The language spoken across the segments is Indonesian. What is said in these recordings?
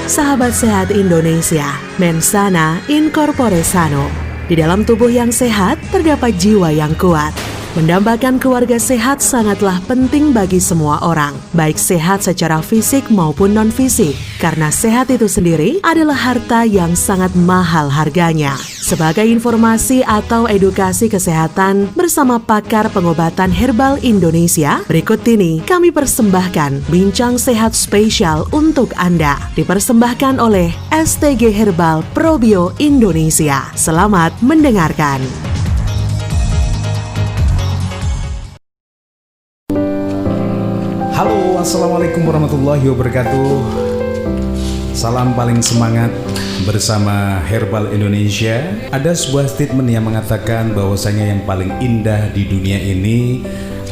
Sahabat sehat Indonesia, mensana in corpore sano. Di dalam tubuh yang sehat, terdapat jiwa yang kuat. Mendambakan keluarga sehat sangatlah penting bagi semua orang, baik sehat secara fisik maupun non-fisik, karena sehat itu sendiri adalah harta yang sangat mahal harganya. Sebagai informasi atau edukasi kesehatan bersama pakar pengobatan herbal Indonesia, berikut ini kami persembahkan Bincang Sehat spesial untuk Anda, dipersembahkan oleh STG Herbal Probio Indonesia. Selamat mendengarkan. Halo, assalamualaikum warahmatullahi wabarakatuh. Salam paling semangat bersama Herbal Indonesia. Ada sebuah statement yang mengatakan bahwasanya yang paling indah di dunia ini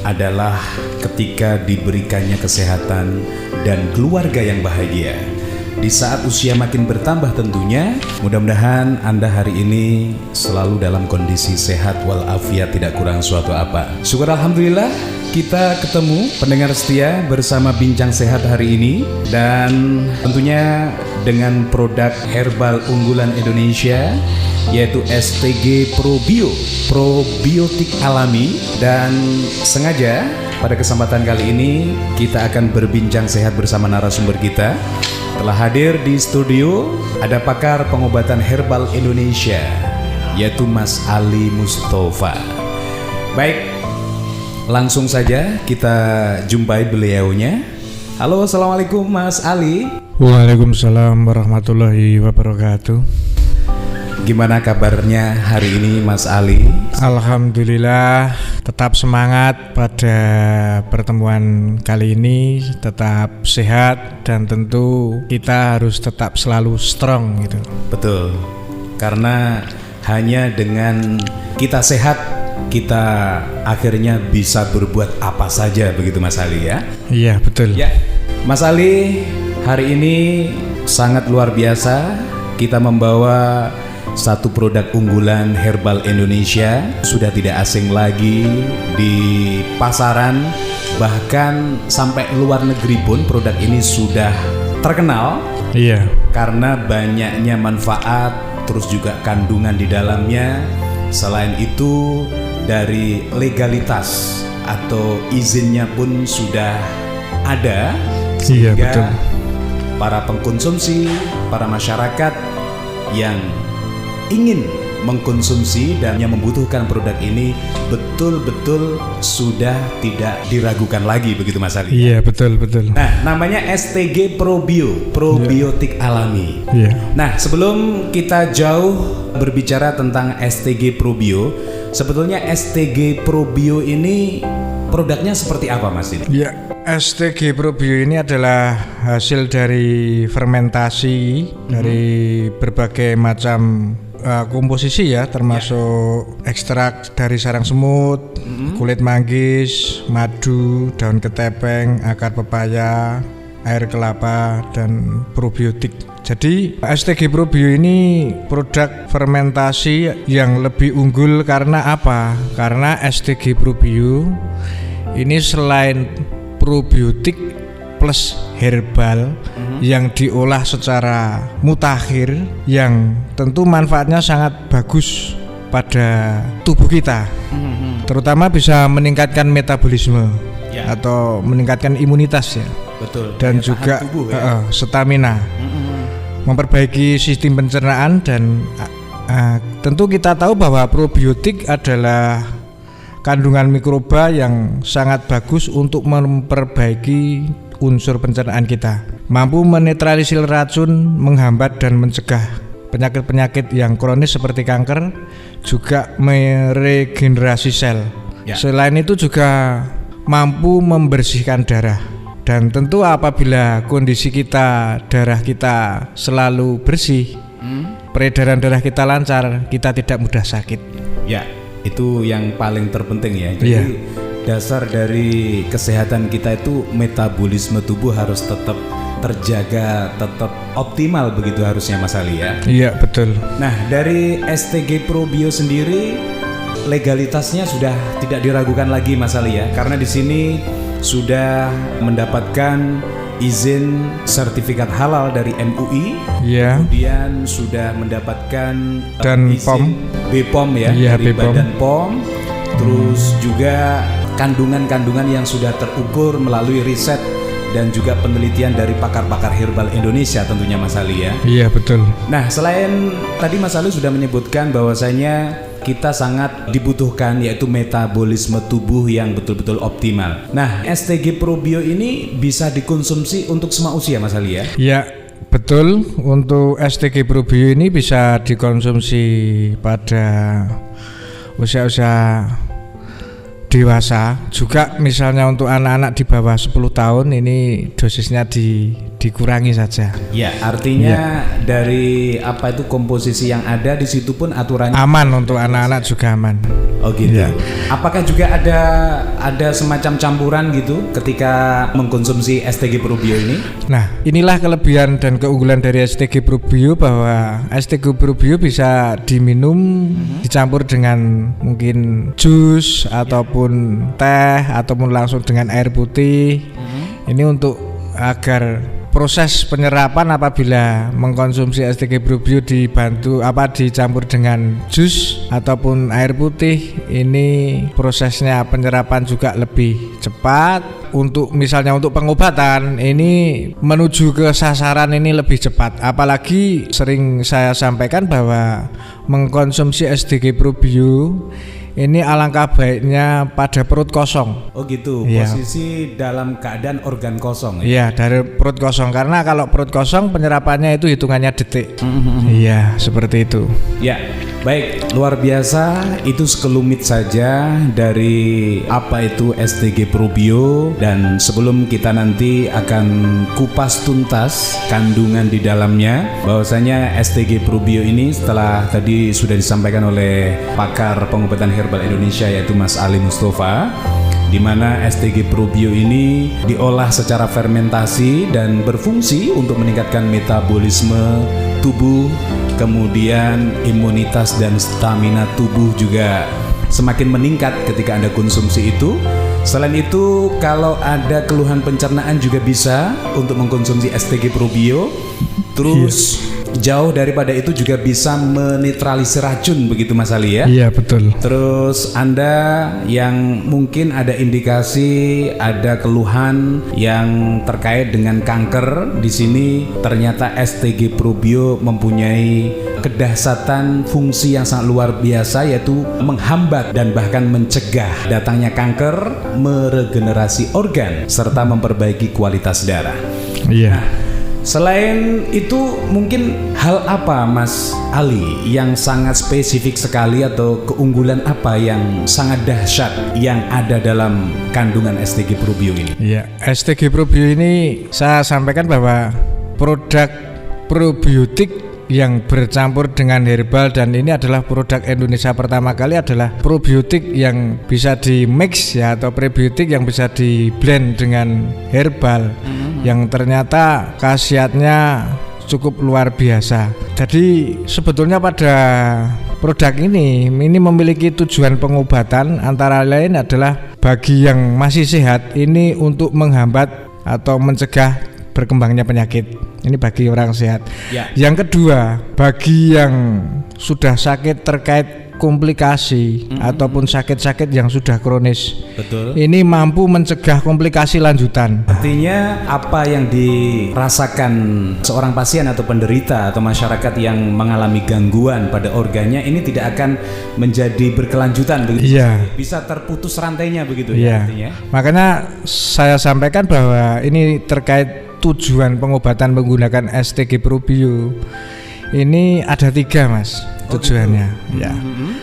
adalah ketika diberikannya kesehatan dan keluarga yang bahagia. Di saat usia makin bertambah tentunya, mudah-mudahan Anda hari ini selalu dalam kondisi sehat walafiat, tidak kurang suatu apa. Syukur alhamdulillah kita ketemu pendengar setia bersama Bincang Sehat hari ini, dan tentunya dengan produk herbal unggulan Indonesia yaitu STG Probio, probiotik alami. Dan sengaja pada kesempatan kali ini kita akan berbincang sehat bersama narasumber kita. Telah hadir di studio ada pakar pengobatan herbal Indonesia yaitu Mas Ali Mustafa. Baik, langsung saja kita jumpai beliaunya. Halo, assalamualaikum Mas Ali. Waalaikumsalam warahmatullahi wabarakatuh. Gimana kabarnya hari ini Mas Ali? Alhamdulillah, tetap semangat pada pertemuan kali ini, tetap sehat, dan tentu kita harus tetap selalu strong gitu. Betul, karena hanya dengan kita sehat kita akhirnya bisa berbuat apa saja, begitu Mas Ali ya? Iya, betul. Ya, Mas Ali, hari ini sangat luar biasa. Kita membawa satu produk unggulan herbal Indonesia, sudah tidak asing lagi di pasaran, bahkan sampai luar negeri pun produk ini sudah terkenal. Iya. Karena banyaknya manfaat, terus juga kandungan di dalamnya. Selain itu, dari legalitas atau izinnya pun sudah ada, Iya, sehingga betul. para pengkonsumsi, para masyarakat yang ingin mengkonsumsi dan yang membutuhkan produk ini betul-betul sudah tidak diragukan lagi, begitu Mas Ali? Iya, betul. Nah, namanya STG Probio, probiotik alami. Iya. Nah, sebelum kita jauh berbicara tentang STG Probio, sebetulnya STG Probio ini produknya seperti apa Mas ini? Ya, STG Probio ini adalah hasil dari fermentasi dari berbagai macam komposisi ya, termasuk ekstrak dari sarang semut, kulit manggis, madu, daun ketepeng, akar pepaya, air kelapa, dan probiotik. Jadi STG Probio ini produk fermentasi yang lebih unggul karena apa? Karena STG Probio ini selain probiotik plus herbal yang diolah secara mutakhir, yang tentu manfaatnya sangat bagus pada tubuh kita, terutama bisa meningkatkan metabolisme atau meningkatkan imunitas ya. Betul. Dan juga tubuh, ya? stamina, memperbaiki sistem pencernaan, dan tentu kita tahu bahwa probiotik adalah kandungan mikroba yang sangat bagus untuk memperbaiki unsur pencernaan kita, mampu menetralisir racun, menghambat dan mencegah penyakit-penyakit yang kronis seperti kanker, juga meregenerasi sel. Selain itu juga mampu membersihkan darah. Dan tentu apabila kondisi kita, darah kita selalu bersih, peredaran darah kita lancar, kita tidak mudah sakit. Ya, itu yang paling terpenting ya. Jadi dasar dari kesehatan kita itu metabolisme tubuh harus tetap terjaga, tetap optimal, begitu harusnya Mas Ali ya. Iya, betul. Nah, dari STG Probio sendiri legalitasnya sudah tidak diragukan lagi Mas Ali ya, karena di sini sudah mendapatkan izin sertifikat halal dari MUI, Iya. kemudian sudah mendapatkan Dan izin BPOM ya, Iya, dari BPOM. Badan POM, terus juga kandungan-kandungan yang sudah terukur melalui riset dan juga penelitian dari pakar-pakar herbal Indonesia tentunya Mas Ali ya. Iya, betul. Nah, selain tadi Mas Ali sudah menyebutkan bahwasanya kita sangat dibutuhkan yaitu metabolisme tubuh yang betul-betul optimal. Nah, STG Probio ini bisa dikonsumsi untuk semua usia Mas Ali ya? Ya, betul. Untuk STG Probio ini bisa dikonsumsi pada usia-usia dewasa. Juga misalnya untuk anak-anak di bawah 10 tahun ini dosisnya dikurangi saja. Ya, artinya dari apa itu komposisi yang ada di situ pun aturannya Aman untuk anak-anak juga aman. oh gitu. Ya. Apakah juga ada semacam campuran gitu ketika mengkonsumsi STG Probio ini? Nah, inilah kelebihan dan keunggulan dari STG Probio, bahwa STG Probio bisa diminum dicampur dengan mungkin jus ataupun teh ataupun langsung dengan air putih. Ini untuk agar proses penyerapan apabila mengkonsumsi STG Probio dicampur dengan jus ataupun air putih, ini prosesnya penyerapan juga lebih cepat. Untuk misalnya untuk pengobatan ini menuju ke sasaran ini lebih cepat. Apalagi sering saya sampaikan bahwa mengkonsumsi STG Probio ini alangkah baiknya pada perut kosong. Oh gitu, Iya. posisi dalam keadaan organ kosong ya? Iya, dari perut kosong, karena kalau perut kosong penyerapannya itu hitungannya detik. Iya, seperti itu. Ya, baik, luar biasa. Itu sekelumit saja dari apa itu STG Probio. Dan sebelum kita nanti akan kupas tuntas kandungan di dalamnya, bahwasanya STG Probio ini setelah tadi sudah disampaikan oleh pakar pengobatan herbal Indonesia yaitu Mas Ali Mustafa, di mana STG Probio ini diolah secara fermentasi dan berfungsi untuk meningkatkan metabolisme tubuh, kemudian imunitas dan stamina tubuh juga semakin meningkat ketika Anda konsumsi itu. Selain itu, kalau ada keluhan pencernaan juga bisa untuk mengkonsumsi STG Probio. Terus jauh daripada itu juga bisa menetralisir racun, begitu Mas Ali ya? Iya, betul. Terus Anda yang mungkin ada indikasi ada keluhan yang terkait dengan kanker, di sini ternyata STG Probio mempunyai kedahsyatan fungsi yang sangat luar biasa, yaitu menghambat dan bahkan mencegah datangnya kanker, meregenerasi organ serta memperbaiki kualitas darah. Iya. Selain itu, mungkin hal apa Mas Ali yang sangat spesifik sekali atau keunggulan apa yang sangat dahsyat yang ada dalam kandungan STG Probio ini? Iya, STG Probio ini saya sampaikan bahwa produk probiotik yang bercampur dengan herbal, dan ini adalah produk Indonesia pertama kali adalah probiotik yang bisa di mix ya, atau prebiotik yang bisa di blend dengan herbal yang ternyata khasiatnya cukup luar biasa. Jadi sebetulnya pada produk ini memiliki tujuan pengobatan, antara lain adalah bagi yang masih sehat ini untuk menghambat atau mencegah berkembangnya penyakit. Ini bagi orang sehat. Ya. Yang kedua, bagi yang sudah sakit terkait komplikasi ataupun sakit-sakit yang sudah kronis, Betul. ini mampu mencegah komplikasi lanjutan. Artinya apa yang dirasakan seorang pasien atau penderita atau masyarakat yang mengalami gangguan pada organnya ini tidak akan menjadi berkelanjutan begitu. Iya. Bisa terputus rantainya begitu ya Iya. artinya. Makanya saya sampaikan bahwa ini terkait tujuan pengobatan menggunakan STG Probio. Ini ada 3 Mas tujuannya. Ya.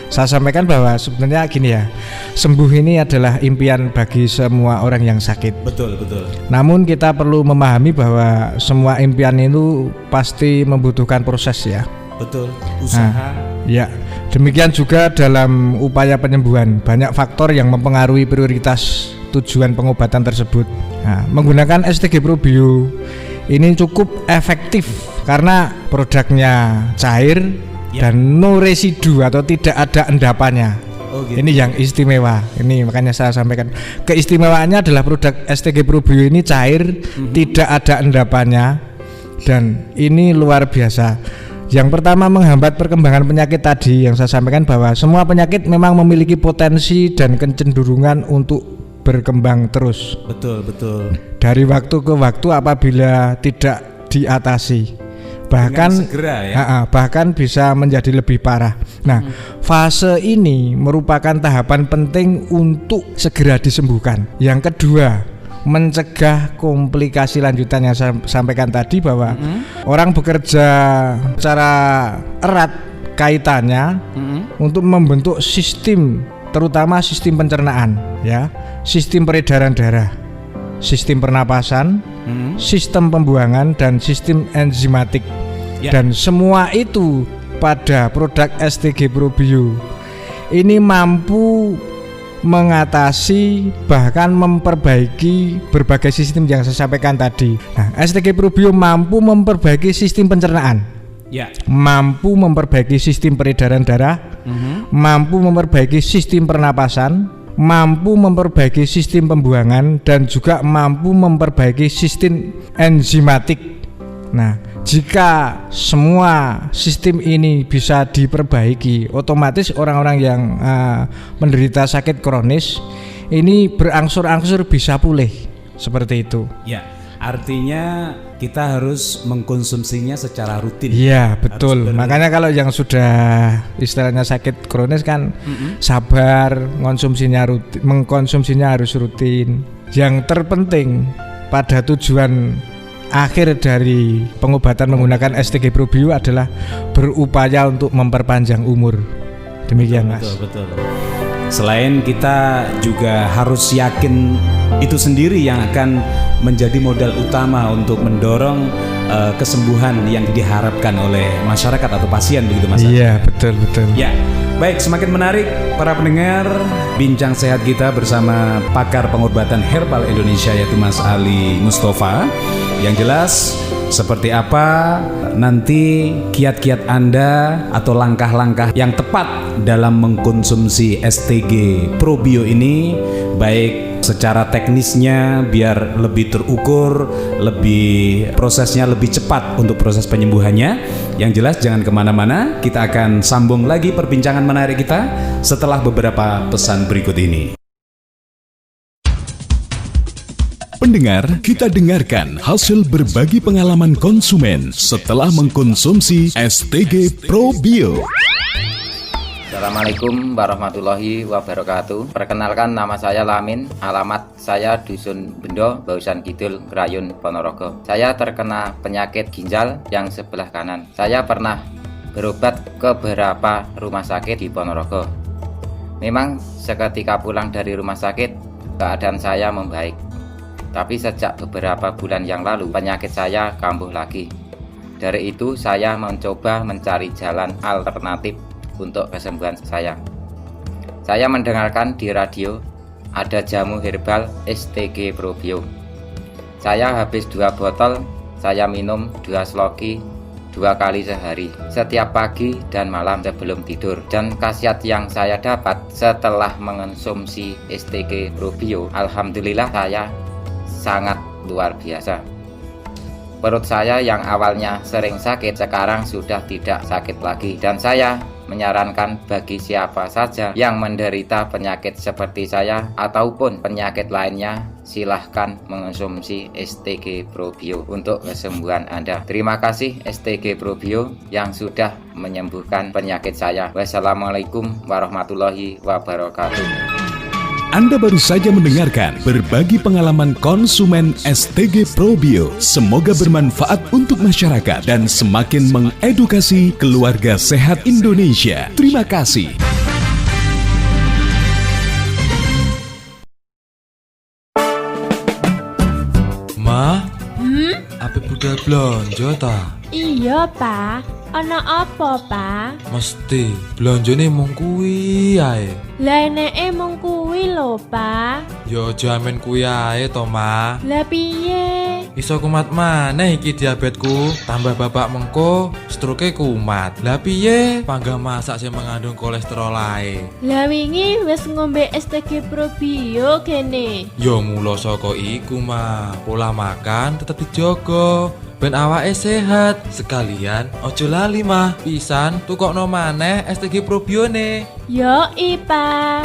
Saya sampaikan bahwa sebenarnya gini ya, sembuh ini adalah impian bagi semua orang yang sakit. Betul, betul. Namun kita perlu memahami bahwa semua impian itu pasti membutuhkan proses ya. Betul. Usaha. Ya, demikian juga dalam upaya penyembuhan, banyak faktor yang mempengaruhi prioritas tujuan pengobatan tersebut. Nah, menggunakan STG Probio ini cukup efektif karena produknya cair dan no residu atau tidak ada endapannya. Oh, gitu. Ini yang istimewa. Ini makanya saya sampaikan. Keistimewaannya adalah produk STG Probio ini cair, tidak ada endapannya, dan ini luar biasa. Yang pertama, menghambat perkembangan penyakit tadi yang saya sampaikan, bahwa semua penyakit memang memiliki potensi dan kecenderungan untuk berkembang terus. Betul. Dari waktu ke waktu apabila tidak diatasi, bahkan segera, ya? Bahkan bisa menjadi lebih parah. Nah, fase ini merupakan tahapan penting untuk segera disembuhkan. Yang kedua, mencegah komplikasi lanjutan yang saya sampaikan tadi, bahwa orang bekerja secara erat kaitannya untuk membentuk sistem, terutama sistem pencernaan, ya, sistem peredaran darah, sistem pernapasan, sistem pembuangan, dan sistem enzimatik. Dan semua itu pada produk STG Probio ini mampu mengatasi, bahkan memperbaiki berbagai sistem yang saya sampaikan tadi. Nah, STG Probio mampu memperbaiki sistem pencernaan, mampu memperbaiki sistem peredaran darah, mampu memperbaiki sistem pernapasan, mampu memperbaiki sistem pembuangan, dan juga mampu memperbaiki sistem enzimatik. Nah, jika semua sistem ini bisa diperbaiki, otomatis orang-orang yang menderita sakit kronis ini berangsur-angsur bisa pulih, seperti itu. Ya, artinya kita harus mengkonsumsinya secara rutin. Iya, betul. Makanya kalau yang sudah istilahnya sakit kronis kan sabar, mengkonsumsinya harus rutin. Yang terpenting pada tujuan akhir dari pengobatan menggunakan STG Probio adalah berupaya untuk memperpanjang umur. Demikian, Mas. Betul. Selain kita juga harus yakin itu sendiri yang akan menjadi modal utama untuk mendorong kesembuhan yang diharapkan oleh masyarakat atau pasien, begitu Mas? Iya, betul. Ya, baik, semakin menarik para pendengar bincang sehat kita bersama pakar pengobatan herbal Indonesia, yaitu Mas Ali Mustafa. Yang jelas seperti apa nanti kiat-kiat Anda atau langkah-langkah yang tepat dalam mengkonsumsi STG Probio ini, baik secara teknisnya biar lebih terukur, prosesnya lebih cepat untuk proses penyembuhannya. Yang jelas jangan kemana-mana, kita akan sambung lagi perbincangan menarik kita setelah beberapa pesan berikut ini. Pendengar, kita dengarkan hasil berbagi pengalaman konsumen setelah mengkonsumsi STG Probio. Assalamualaikum warahmatullahi wabarakatuh. Perkenalkan, nama saya Lamin, alamat saya Dusun Bendo, Bausan Kidul, Grayun, Ponorogo. Saya terkena penyakit ginjal yang sebelah kanan. Saya pernah berobat ke beberapa rumah sakit di Ponorogo. Memang seketika pulang dari rumah sakit, keadaan saya membaik. Tapi sejak beberapa bulan yang lalu, penyakit saya kambuh lagi. Dari itu saya mencoba mencari jalan alternatif untuk kesembuhan saya. Saya mendengarkan di radio ada jamu herbal STG Probio. Saya habis 2 botol, saya minum 2 sloki 2 kali sehari, setiap pagi dan malam sebelum tidur. Dan khasiat yang saya dapat setelah mengonsumsi STG Probio, alhamdulillah saya sangat luar biasa. Perut saya yang awalnya sering sakit sekarang sudah tidak sakit lagi, dan saya menyarankan bagi siapa saja yang menderita penyakit seperti saya ataupun penyakit lainnya, silahkan mengonsumsi STG Probio untuk kesembuhan Anda. Terima kasih STG Probio yang sudah menyembuhkan penyakit saya. Wassalamualaikum warahmatullahi wabarakatuh. Anda baru saja mendengarkan berbagi pengalaman konsumen STG Probio. Semoga bermanfaat untuk masyarakat dan semakin mengedukasi keluarga sehat Indonesia. Terima kasih. Ma, apa budal blonjo ta? Iya, Pak. Ana apa, Pak? Mesti belanjane mung kuwi ae. Lah eneke mung kuwi lho, Pak. Ya jamin kuwi ae to, Ma. Lah piye? Iso kumat maneh iki diabetku. Tambah bapak mengko stroke kumat. Lah piye panggang masak sing mengandung kolesterol ae. Lah wingi wis ngombe STG Probio kene. Ya mula saka iku, Ma. Pola makan tetep dijogo. Ben awake sehat. Sekalian ojo lali, Mah. Pisan tukokno maneh STG Probione. Yo, Pak.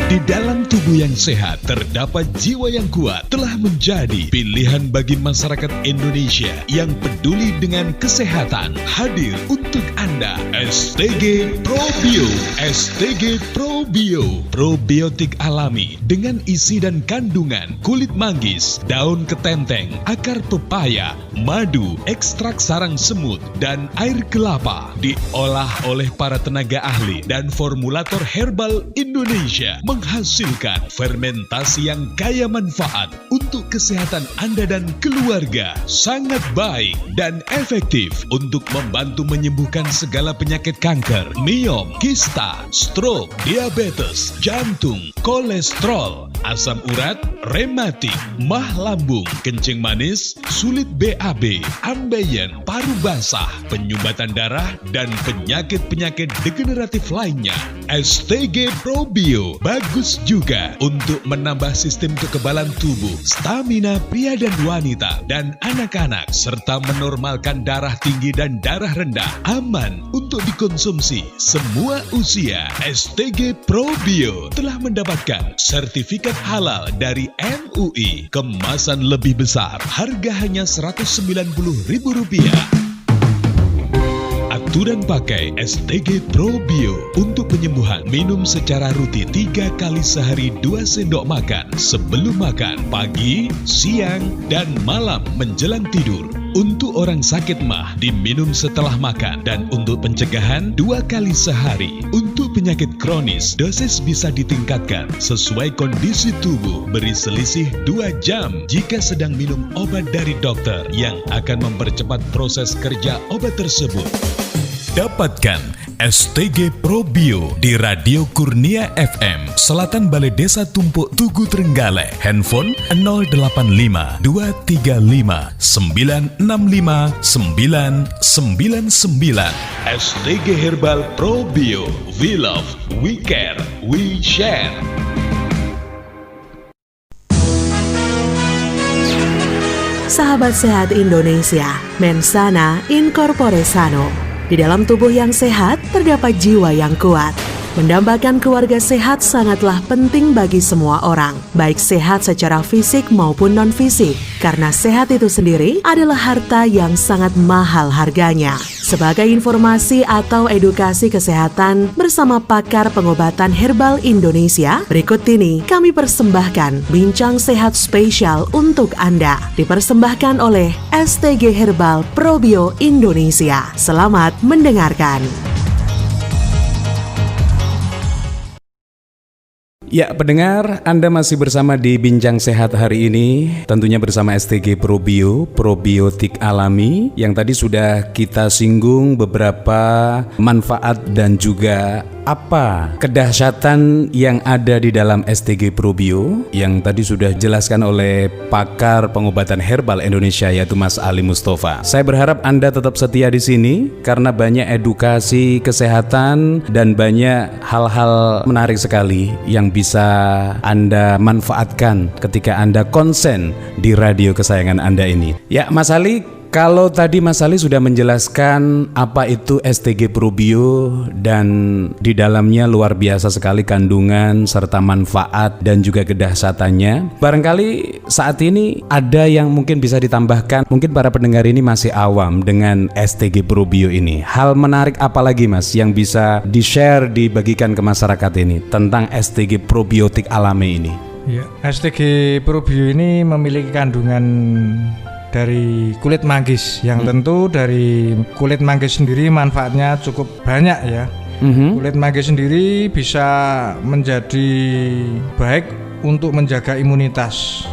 Di dalam tubuh yang sehat terdapat jiwa yang kuat telah menjadi pilihan bagi masyarakat Indonesia yang peduli dengan kesehatan. Hadir untuk Anda STG Probio. STG Probio, probiotik alami dengan isi dan kandungan kulit manggis, daun ketenteng, akar pepaya, madu, ekstrak sarang semut, dan air kelapa. Diolah oleh para tenaga ahli dan formulator herbal Indonesia, menghasilkan fermentasi yang kaya manfaat untuk kesehatan Anda dan keluarga. Sangat baik dan efektif untuk membantu menyembuhkan segala penyakit kanker, miom, kista, stroke, diabetes, jantung, kolesterol, asam urat, rematik, mah lambung, kencing manis, sulit BAB, ambeien, paru basah, penyumbatan darah, dan penyakit-penyakit degeneratif lainnya. STG Probio bagus juga untuk menambah sistem kekebalan tubuh, stamina pria dan wanita, dan anak-anak, serta menormalkan darah tinggi dan darah rendah. Aman untuk dikonsumsi semua usia. STG Probio telah mendapatkan sertifikat halal dari MUI. Kemasan lebih besar, harga hanya Rp190.000. Aturan pakai STG Probio untuk penyembuhan. Minum secara rutin 3 kali sehari 2 sendok makan sebelum makan, pagi, siang, dan malam menjelang tidur. Untuk orang sakit mah diminum setelah makan, dan untuk pencegahan 2 kali sehari. Untuk penyakit kronis dosis bisa ditingkatkan sesuai kondisi tubuh. Beri selisih 2 jam jika sedang minum obat dari dokter yang akan mempercepat proses kerja obat tersebut. Dapatkan STG Probio di Radio Kurnia FM, Selatan Balai Desa Tumpuk Tugu Trenggalek. Handphone 085 235 965 999. STG Herbal Probio. We love, we care, we share. Sahabat sehat Indonesia, Mensana in corpore sano. Di dalam tubuh yang sehat, terdapat jiwa yang kuat. Mendambakan keluarga sehat sangatlah penting bagi semua orang, baik sehat secara fisik maupun non-fisik, karena sehat itu sendiri adalah harta yang sangat mahal harganya. Sebagai informasi atau edukasi kesehatan bersama pakar pengobatan herbal Indonesia, berikut ini kami persembahkan Bincang Sehat Spesial untuk Anda, dipersembahkan oleh STG Herbal Probio Indonesia. Selamat mendengarkan. Ya, pendengar, Anda masih bersama di Bincang Sehat hari ini, tentunya bersama STG Probio, probiotik alami, yang tadi sudah kita singgung beberapa manfaat dan juga apa kedahsyatan yang ada di dalam STG Probio yang tadi sudah dijelaskan oleh pakar pengobatan herbal Indonesia, yaitu Mas Ali Mustafa. Saya berharap Anda tetap setia di sini karena banyak edukasi kesehatan dan banyak hal-hal menarik sekali yang bisa Anda manfaatkan ketika Anda konsen di radio kesayangan Anda ini. Ya, Mas Ali, kalau tadi Mas Ali sudah menjelaskan apa itu STG Probio dan di dalamnya luar biasa sekali kandungan serta manfaat dan juga kedahsyatannya. Barangkali saat ini ada yang mungkin bisa ditambahkan, mungkin para pendengar ini masih awam dengan STG Probio ini. Hal menarik apa lagi Mas yang bisa di-share, dibagikan ke masyarakat ini tentang STG probiotik alami ini? Ya, STG Probio ini memiliki kandungan dari kulit manggis yang tentu dari kulit manggis sendiri manfaatnya cukup banyak ya. Kulit manggis sendiri bisa menjadi baik untuk menjaga imunitas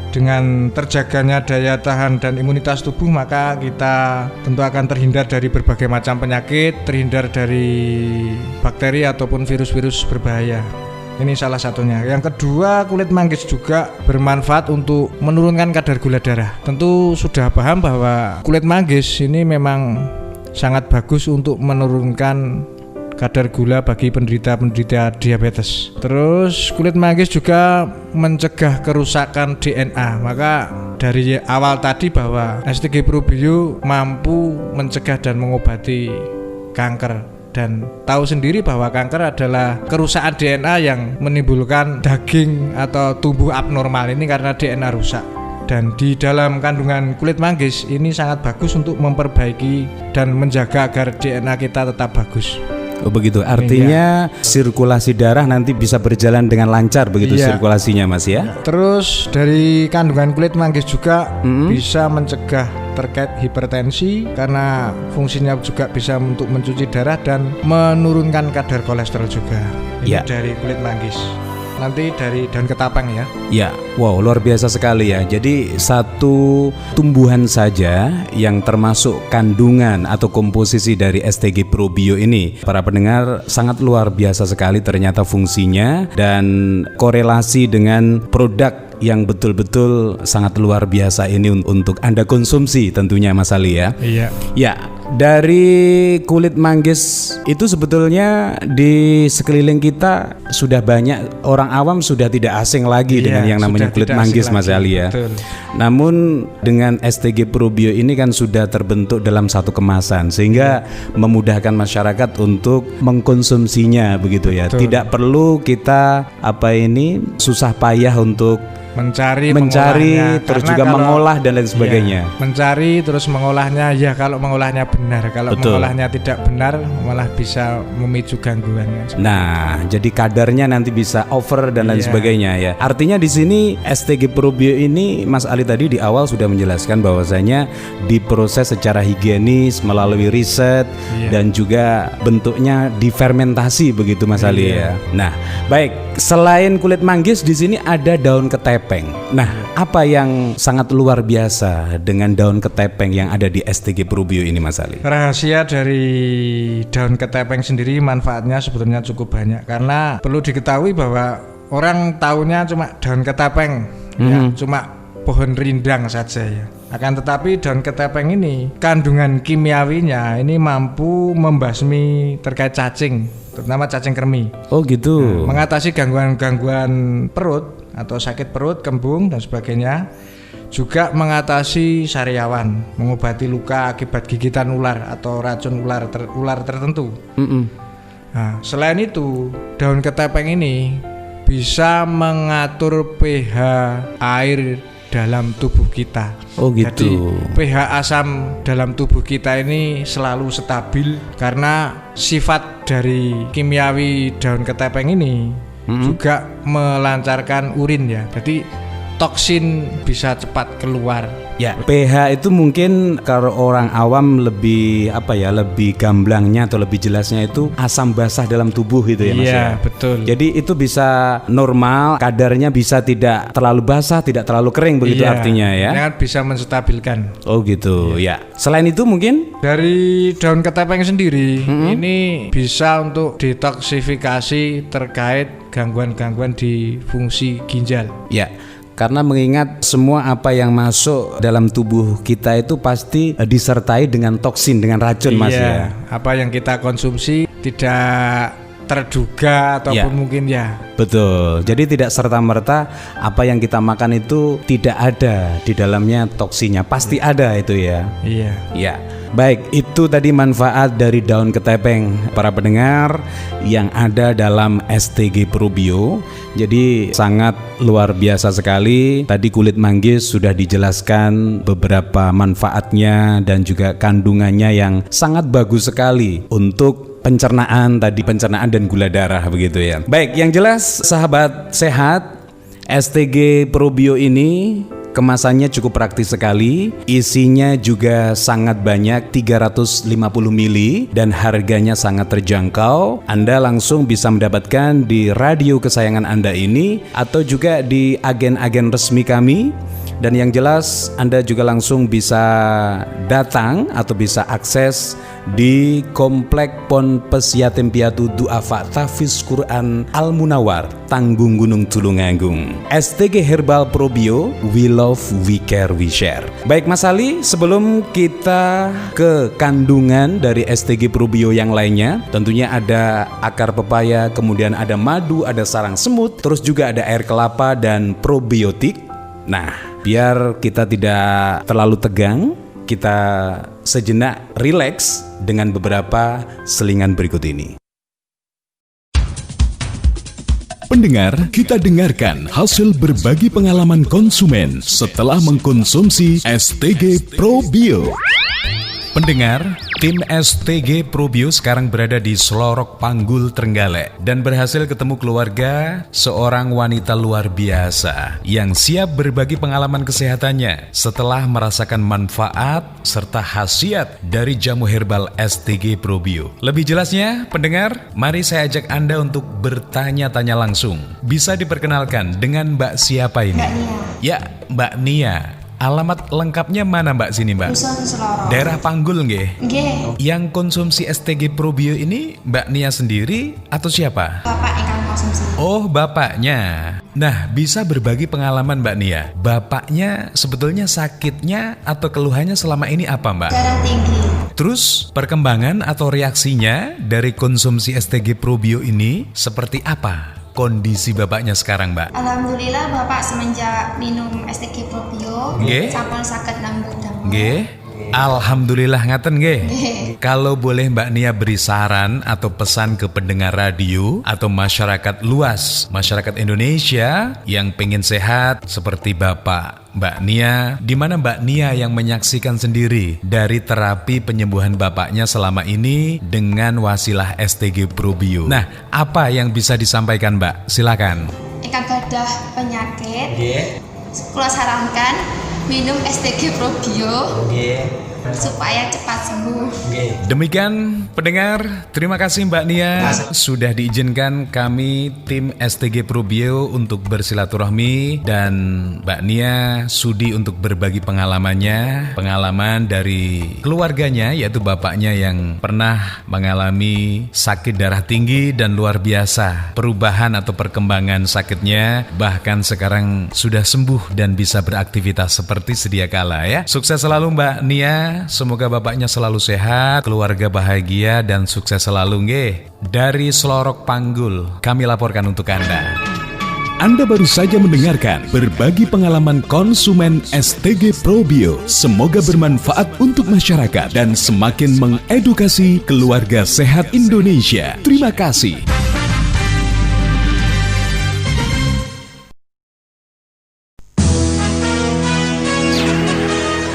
dengan terjaganya daya tahan dan imunitas tubuh, maka kita tentu akan terhindar dari berbagai macam penyakit, terhindar dari bakteri ataupun virus-virus berbahaya. Ini salah satunya. Yang kedua, kulit manggis juga bermanfaat untuk menurunkan kadar gula darah. Tentu sudah paham bahwa kulit manggis ini memang sangat bagus untuk menurunkan kadar gula bagi penderita diabetes. Terus kulit manggis juga mencegah kerusakan DNA. Maka dari awal tadi bahwa STG Probio mampu mencegah dan mengobati kanker, dan tahu sendiri bahwa kanker adalah kerusakan DNA yang menimbulkan daging atau tubuh abnormal ini karena DNA rusak. Dan di dalam kandungan kulit manggis ini sangat bagus untuk memperbaiki dan menjaga agar DNA kita tetap bagus. Oh begitu, artinya sirkulasi darah nanti bisa berjalan dengan lancar begitu sirkulasinya Mas ya. Terus dari kandungan kulit manggis juga bisa mencegah terkait hipertensi karena fungsinya juga bisa untuk mencuci darah dan menurunkan kadar kolesterol juga. Ini dari kulit manggis. Nanti dari daun ketapang ya. Ya, wow, luar biasa sekali ya. Jadi satu tumbuhan saja yang termasuk kandungan atau komposisi dari STG Probio ini, para pendengar, sangat luar biasa sekali ternyata fungsinya dan korelasi dengan produk yang betul-betul sangat luar biasa ini untuk Anda konsumsi tentunya Mas Ali ya. Iya. Ya, dari kulit manggis itu sebetulnya di sekeliling kita sudah banyak orang awam sudah tidak asing lagi dengan yang namanya kulit manggis Mas Ali ya. Betul. Namun dengan STG Probio ini kan sudah terbentuk dalam satu kemasan sehingga memudahkan masyarakat untuk mengkonsumsinya begitu ya. Betul. Tidak perlu kita susah payah untuk mencari terus juga mengolah dan lain sebagainya. Mencari terus mengolahnya kalau mengolahnya benar. Kalau mengolahnya tidak benar malah bisa memicu gangguan. Nah, jadi kadarnya nanti bisa over dan lain sebagainya ya. Artinya di sini STG Probio ini Mas Ali tadi di awal sudah menjelaskan bahwasanya diproses secara higienis melalui riset dan juga bentuknya difermentasi begitu Mas Ali ya. Nah, baik, selain kulit manggis di sini ada daun ketepeng. Nah, apa yang sangat luar biasa dengan daun ketepeng yang ada di STG Probio ini Mas Ali? Rahasia dari daun ketepeng sendiri manfaatnya sebetulnya cukup banyak karena perlu diketahui bahwa orang taunya cuma daun ketepeng, cuma pohon rindang saja ya. Akan tetapi daun ketepeng ini kandungan kimiawinya ini mampu membasmi terkait cacing, terutama cacing kremi. Oh gitu. Mengatasi gangguan-gangguan perut atau sakit perut, kembung dan sebagainya. Juga mengatasi sariawan, mengobati luka akibat gigitan ular atau racun ular tertentu. Nah, selain itu, daun ketepeng ini bisa mengatur pH air dalam tubuh kita. Oh gitu. Jadi pH asam dalam tubuh kita ini selalu stabil karena sifat dari kimiawi daun ketepeng ini juga melancarkan urin ya. Jadi toksin bisa cepat keluar. Ya, pH itu mungkin kalau orang awam lebih lebih gamblangnya atau lebih jelasnya itu asam basah dalam tubuh itu ya Mas ya. Iya, betul. Jadi itu bisa normal, kadarnya bisa tidak terlalu basah, tidak terlalu kering begitu artinya ya. Ini bisa menstabilkan. Oh gitu. Ya. Selain itu mungkin dari daun ketepeng sendiri ini bisa untuk detoksifikasi terkait gangguan-gangguan di fungsi ginjal. Ya. Karena mengingat semua apa yang masuk dalam tubuh kita itu pasti disertai dengan toksin, dengan racun Mas ya. Apa yang kita konsumsi tidak terduga ataupun mungkin Betul. Jadi tidak serta-merta apa yang kita makan itu tidak ada di dalamnya toksinnya. Pasti ada itu ya. Iya. Ya. Baik, itu tadi manfaat dari daun ketepeng para pendengar yang ada dalam STG Probio. Jadi sangat luar biasa sekali. Tadi kulit manggis sudah dijelaskan beberapa manfaatnya dan juga kandungannya yang sangat bagus sekali untuk pencernaan dan gula darah begitu ya. Baik, yang jelas sahabat sehat, STG Probio ini kemasannya cukup praktis sekali, isinya juga sangat banyak, 350 ml, dan harganya sangat terjangkau. Anda langsung bisa mendapatkan di radio kesayangan Anda ini atau juga di agen-agen resmi kami. Dan yang jelas Anda juga langsung bisa datang atau bisa akses di Komplek Ponpes Yatim Piatu Duafa Tahfiz Quran Al Munawar, Tanggung Gunung Tulungagung. STG Herbal Probio, we love, we care, we share. Baik Mas Ali, sebelum kita ke kandungan dari STG Probio yang lainnya, tentunya ada akar pepaya, kemudian ada madu, ada sarang semut, terus juga ada air kelapa dan probiotik. Nah, biar kita tidak terlalu tegang, kita sejenak rileks dengan beberapa selingan berikut ini. Pendengar, kita dengarkan hasil berbagi pengalaman konsumen setelah mengkonsumsi STG Probio. Pendengar, tim STG Probio sekarang berada di Slorok Panggul, Trenggalek, dan berhasil ketemu keluarga seorang wanita luar biasa yang siap berbagi pengalaman kesehatannya setelah merasakan manfaat serta khasiat dari jamu herbal STG Probio. Lebih jelasnya, pendengar, mari saya ajak Anda untuk bertanya-tanya langsung. Bisa diperkenalkan dengan Mbak siapa ini? Mbak Nia. Ya, Mbak Nia. Alamat lengkapnya mana Mbak sini Mbak? Dusun Slorok. Daerah Panggul nggih? Nggih. Yang konsumsi STG Probio ini Mbak Nia sendiri atau siapa? Bapak ingkang konsumsi. Oh, bapaknya. Nah, bisa berbagi pengalaman Mbak Nia. Bapaknya sebetulnya sakitnya atau keluhannya selama ini apa Mbak? Darah tinggi. Terus perkembangan atau reaksinya dari konsumsi STG Probio ini seperti apa? Kondisi bapaknya sekarang Mbak? Alhamdulillah Bapak semenjak minum STG Probio Nggih. sampun saged nambut damel. Nggih. Alhamdulillah ngaten nggih. Nggih. Kalau boleh Mbak Nia beri saran atau pesan ke pendengar radio atau masyarakat luas, masyarakat Indonesia yang pengen sehat seperti Bapak, Mbak Nia, di mana Mbak Nia yang menyaksikan sendiri dari terapi penyembuhan bapaknya selama ini dengan wasilah STG Probio. Nah, apa yang bisa disampaikan Mbak? Silakan. Ingkang gadah penyakit. Kula sarankan minum STG Probio. Supaya cepat sembuh. Demikian pendengar, terima kasih Mbak Nia sudah diizinkan kami tim STG Probio untuk bersilaturahmi, dan Mbak Nia sudi untuk berbagi pengalamannya, pengalaman dari keluarganya yaitu bapaknya yang pernah mengalami sakit darah tinggi dan luar biasa perubahan atau perkembangan sakitnya, bahkan sekarang sudah sembuh dan bisa beraktivitas seperti sedia kala ya. Sukses selalu Mbak Nia. Semoga bapaknya selalu sehat, keluarga bahagia, dan sukses selalu nggih. Dari Slorok Panggul, kami laporkan untuk Anda. Anda baru saja mendengarkan berbagi pengalaman konsumen STG Probio. Semoga bermanfaat untuk masyarakat dan semakin mengedukasi keluarga sehat Indonesia. Terima kasih.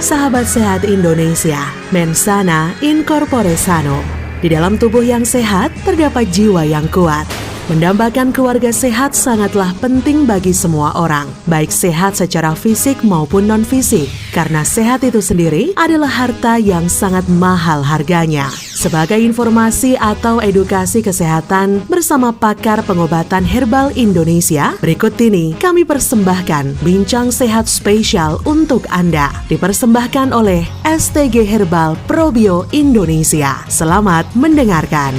Sahabat sehat Indonesia, Mensana in corpore sano. Di dalam tubuh yang sehat terdapat jiwa yang kuat. Mendambakan keluarga sehat sangatlah penting bagi semua orang, baik sehat secara fisik maupun non-fisik, karena sehat itu sendiri adalah harta yang sangat mahal harganya. Sebagai informasi atau edukasi kesehatan bersama pakar pengobatan herbal Indonesia, berikut ini kami persembahkan bincang sehat spesial untuk Anda, dipersembahkan oleh STG Herbal Probio Indonesia. Selamat mendengarkan.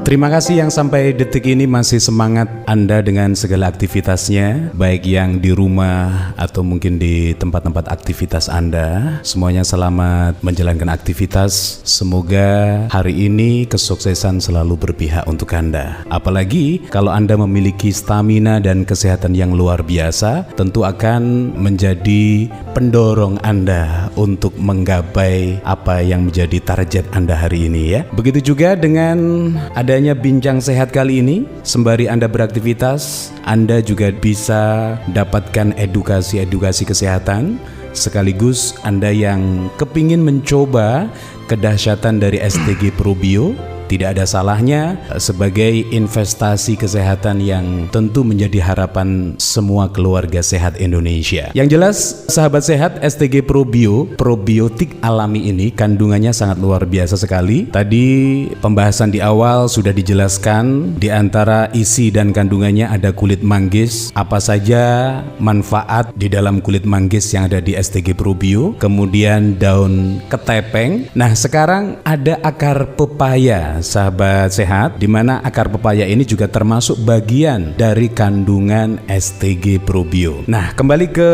Terima kasih yang sampai detik ini masih semangat Anda dengan segala aktivitasnya, baik yang di rumah atau mungkin di tempat-tempat aktivitas Anda. Semuanya selamat menjalankan aktivitas. Semoga hari ini kesuksesan selalu berpihak untuk Anda. Apalagi kalau Anda memiliki stamina dan kesehatan yang luar biasa, tentu akan menjadi pendorong Anda untuk menggapai apa yang menjadi target Anda hari ini ya. Begitu juga dengan adanya bincang sehat kali ini, sembari Anda beraktivitas, Anda juga bisa dapatkan edukasi kesehatan, sekaligus Anda yang kepingin mencoba kedahsyatan dari STG Probio, tidak ada salahnya sebagai investasi kesehatan yang tentu menjadi harapan semua keluarga sehat Indonesia. Yang jelas, sahabat sehat, STG Probio, probiotik alami ini kandungannya sangat luar biasa sekali. Tadi pembahasan di awal sudah dijelaskan, di antara isi dan kandungannya ada kulit manggis. Apa saja manfaat di dalam kulit manggis yang ada di STG Probio, kemudian daun ketepeng. Nah, sekarang ada akar pepaya, sahabat sehat, di mana akar pepaya ini juga termasuk bagian dari kandungan STG Probio. Nah, kembali ke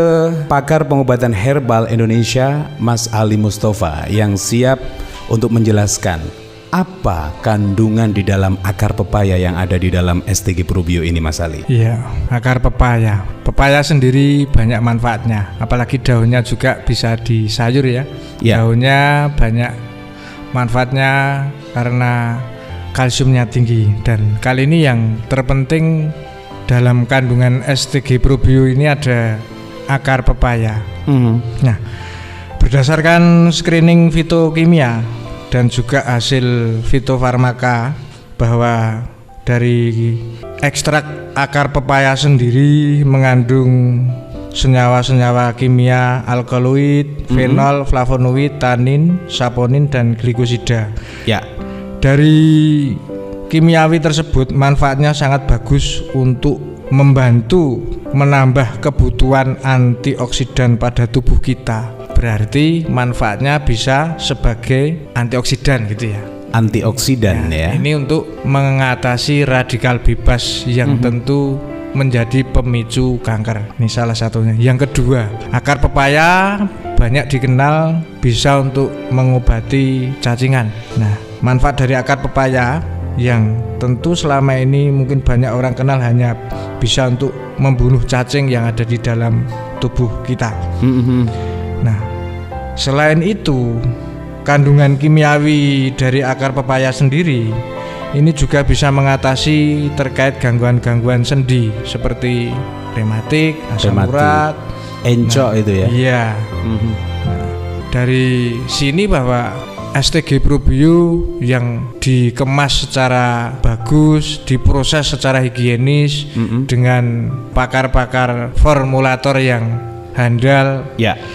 pakar pengobatan herbal Indonesia, Mas Ali Mustafa, yang siap untuk menjelaskan apa kandungan di dalam akar pepaya yang ada di dalam STG Probio ini, Mas Ali. Iya, akar pepaya. Pepaya sendiri banyak manfaatnya, apalagi daunnya juga bisa di sayur ya. Daunnya banyak manfaatnya karena kalsiumnya tinggi. Dan kali ini yang terpenting dalam kandungan STG Probio ini ada akar pepaya. Nah, berdasarkan screening fitokimia dan juga hasil fitofarmaka bahwa dari ekstrak akar pepaya sendiri mengandung senyawa-senyawa kimia alkaloid, fenol, flavonoid, tanin, saponin, dan glikosida. Ya. Dari kimiawi tersebut manfaatnya sangat bagus untuk membantu menambah kebutuhan antioksidan pada tubuh kita. Berarti manfaatnya bisa sebagai antioksidan gitu ya. Antioksidan ya. Ini untuk mengatasi radikal bebas yang tentu menjadi pemicu kanker. Ini salah satunya. Yang kedua, akar pepaya banyak dikenal bisa untuk mengobati cacingan. Nah, manfaat dari akar pepaya yang tentu selama ini mungkin banyak orang kenal hanya bisa untuk membunuh cacing yang ada di dalam tubuh kita. Nah, selain itu, kandungan kimiawi dari akar pepaya sendiri ini juga bisa mengatasi terkait gangguan-gangguan sendi seperti rematik, asam urat, encok itu ya. Iya. Nah, dari sini bahwa STG Probio yang dikemas secara bagus, diproses secara higienis dengan pakar-pakar formulator yang handal,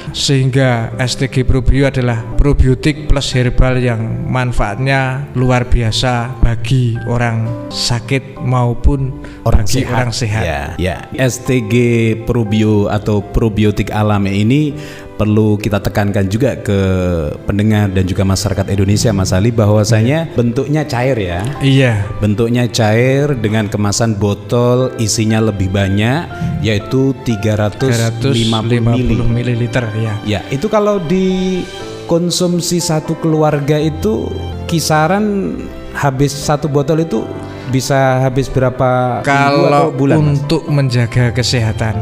sehingga STG Probio adalah probiotik plus herbal yang manfaatnya luar biasa bagi orang sakit maupun bagi orang sehat. Ya. STG Probio atau probiotik alami ini perlu kita tekankan juga ke pendengar dan juga masyarakat Indonesia, Mas Ali, bahwasanya bentuknya cair ya. Iya. Bentuknya cair dengan kemasan botol isinya lebih banyak, yaitu 350 ml ya. Ya, itu kalau dikonsumsi satu keluarga itu kisaran habis satu botol itu bisa habis berapa minggu atau bulan? Kalau untuk menjaga kesehatan.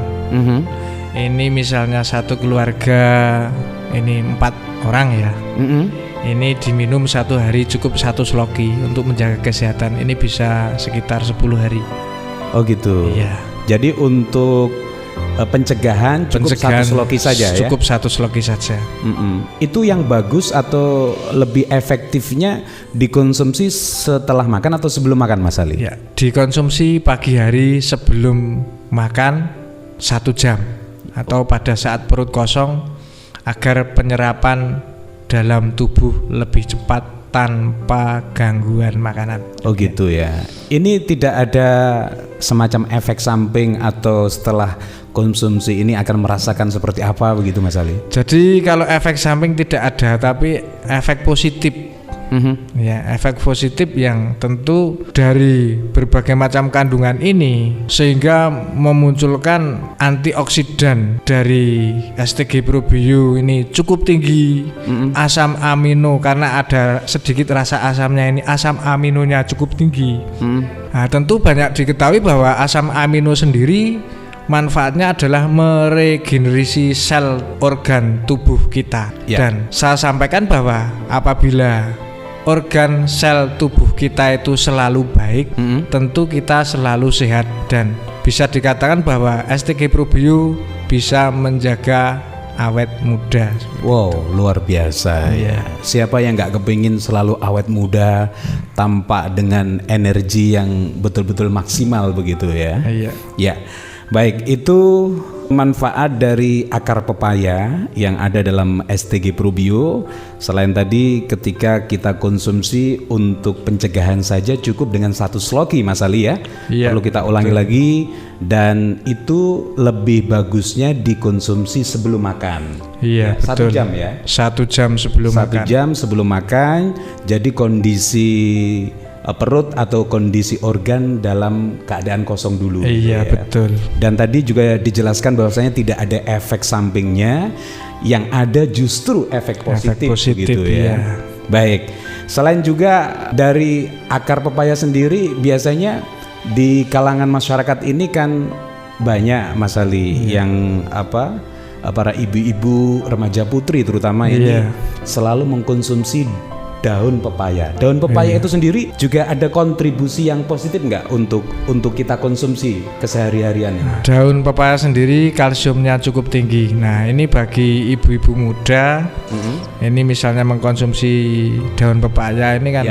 Ini misalnya satu keluarga ini 4 orang ya. Ini diminum satu hari cukup 1 sloki untuk menjaga kesehatan. Ini bisa sekitar 10 hari. Oh gitu. Iya. Jadi untuk pencegahan cukup 1 sloki saja ya. Cukup 1 sloki saja. Itu yang bagus atau lebih efektifnya dikonsumsi setelah makan atau sebelum makan, Mas Ali? Ya, dikonsumsi pagi hari sebelum makan 1 jam. Atau pada saat perut kosong agar penyerapan dalam tubuh lebih cepat tanpa gangguan makanan. Oh gitu ya. Ini tidak ada semacam efek samping atau setelah konsumsi ini akan merasakan seperti apa begitu, Mas Ali? Jadi kalau efek samping tidak ada, tapi efek positif. Ya, efek positif yang tentu dari berbagai macam kandungan ini sehingga memunculkan antioksidan dari STG Probio ini cukup tinggi. Asam amino, karena ada sedikit rasa asamnya ini, asam aminonya cukup tinggi. Nah, tentu banyak diketahui bahwa asam amino sendiri manfaatnya adalah meregenerasi sel organ tubuh kita. Dan saya sampaikan bahwa apabila organ sel tubuh kita itu selalu baik, tentu kita selalu sehat. Dan bisa dikatakan bahwa STG Probio bisa menjaga awet muda. Wow, luar biasa ya. Siapa yang nggak kepingin selalu awet muda, tampak dengan energi yang betul-betul maksimal begitu ya? Iya. Ya, baik, itu manfaat dari akar pepaya yang ada dalam STG Probio. Selain tadi ketika kita konsumsi untuk pencegahan saja cukup dengan 1 sloki Mas Ali ya. Iya, perlu kita ulangi lagi, dan itu lebih bagusnya dikonsumsi sebelum makan. Iya, Ya, 1 betul. jam ya. 1 jam sebelum 1 makan. jam sebelum makan. Jadi kondisi perut atau kondisi organ dalam keadaan kosong dulu. Iya, ya. betul. Dan tadi juga dijelaskan bahwasanya tidak ada efek sampingnya, yang ada justru efek positif, positif, gitu ya. iya. Baik. Selain juga dari akar pepaya sendiri, biasanya di kalangan masyarakat ini kan banyak Mas Ali yang para ibu-ibu remaja putri terutama ini selalu mengkonsumsi daun pepaya. Daun pepaya itu sendiri juga ada kontribusi yang positif nggak untuk kita konsumsi kesehari-harian ini? Daun pepaya sendiri kalsiumnya cukup tinggi. Nah, ini bagi ibu-ibu muda, ini misalnya mengkonsumsi daun pepaya ini kan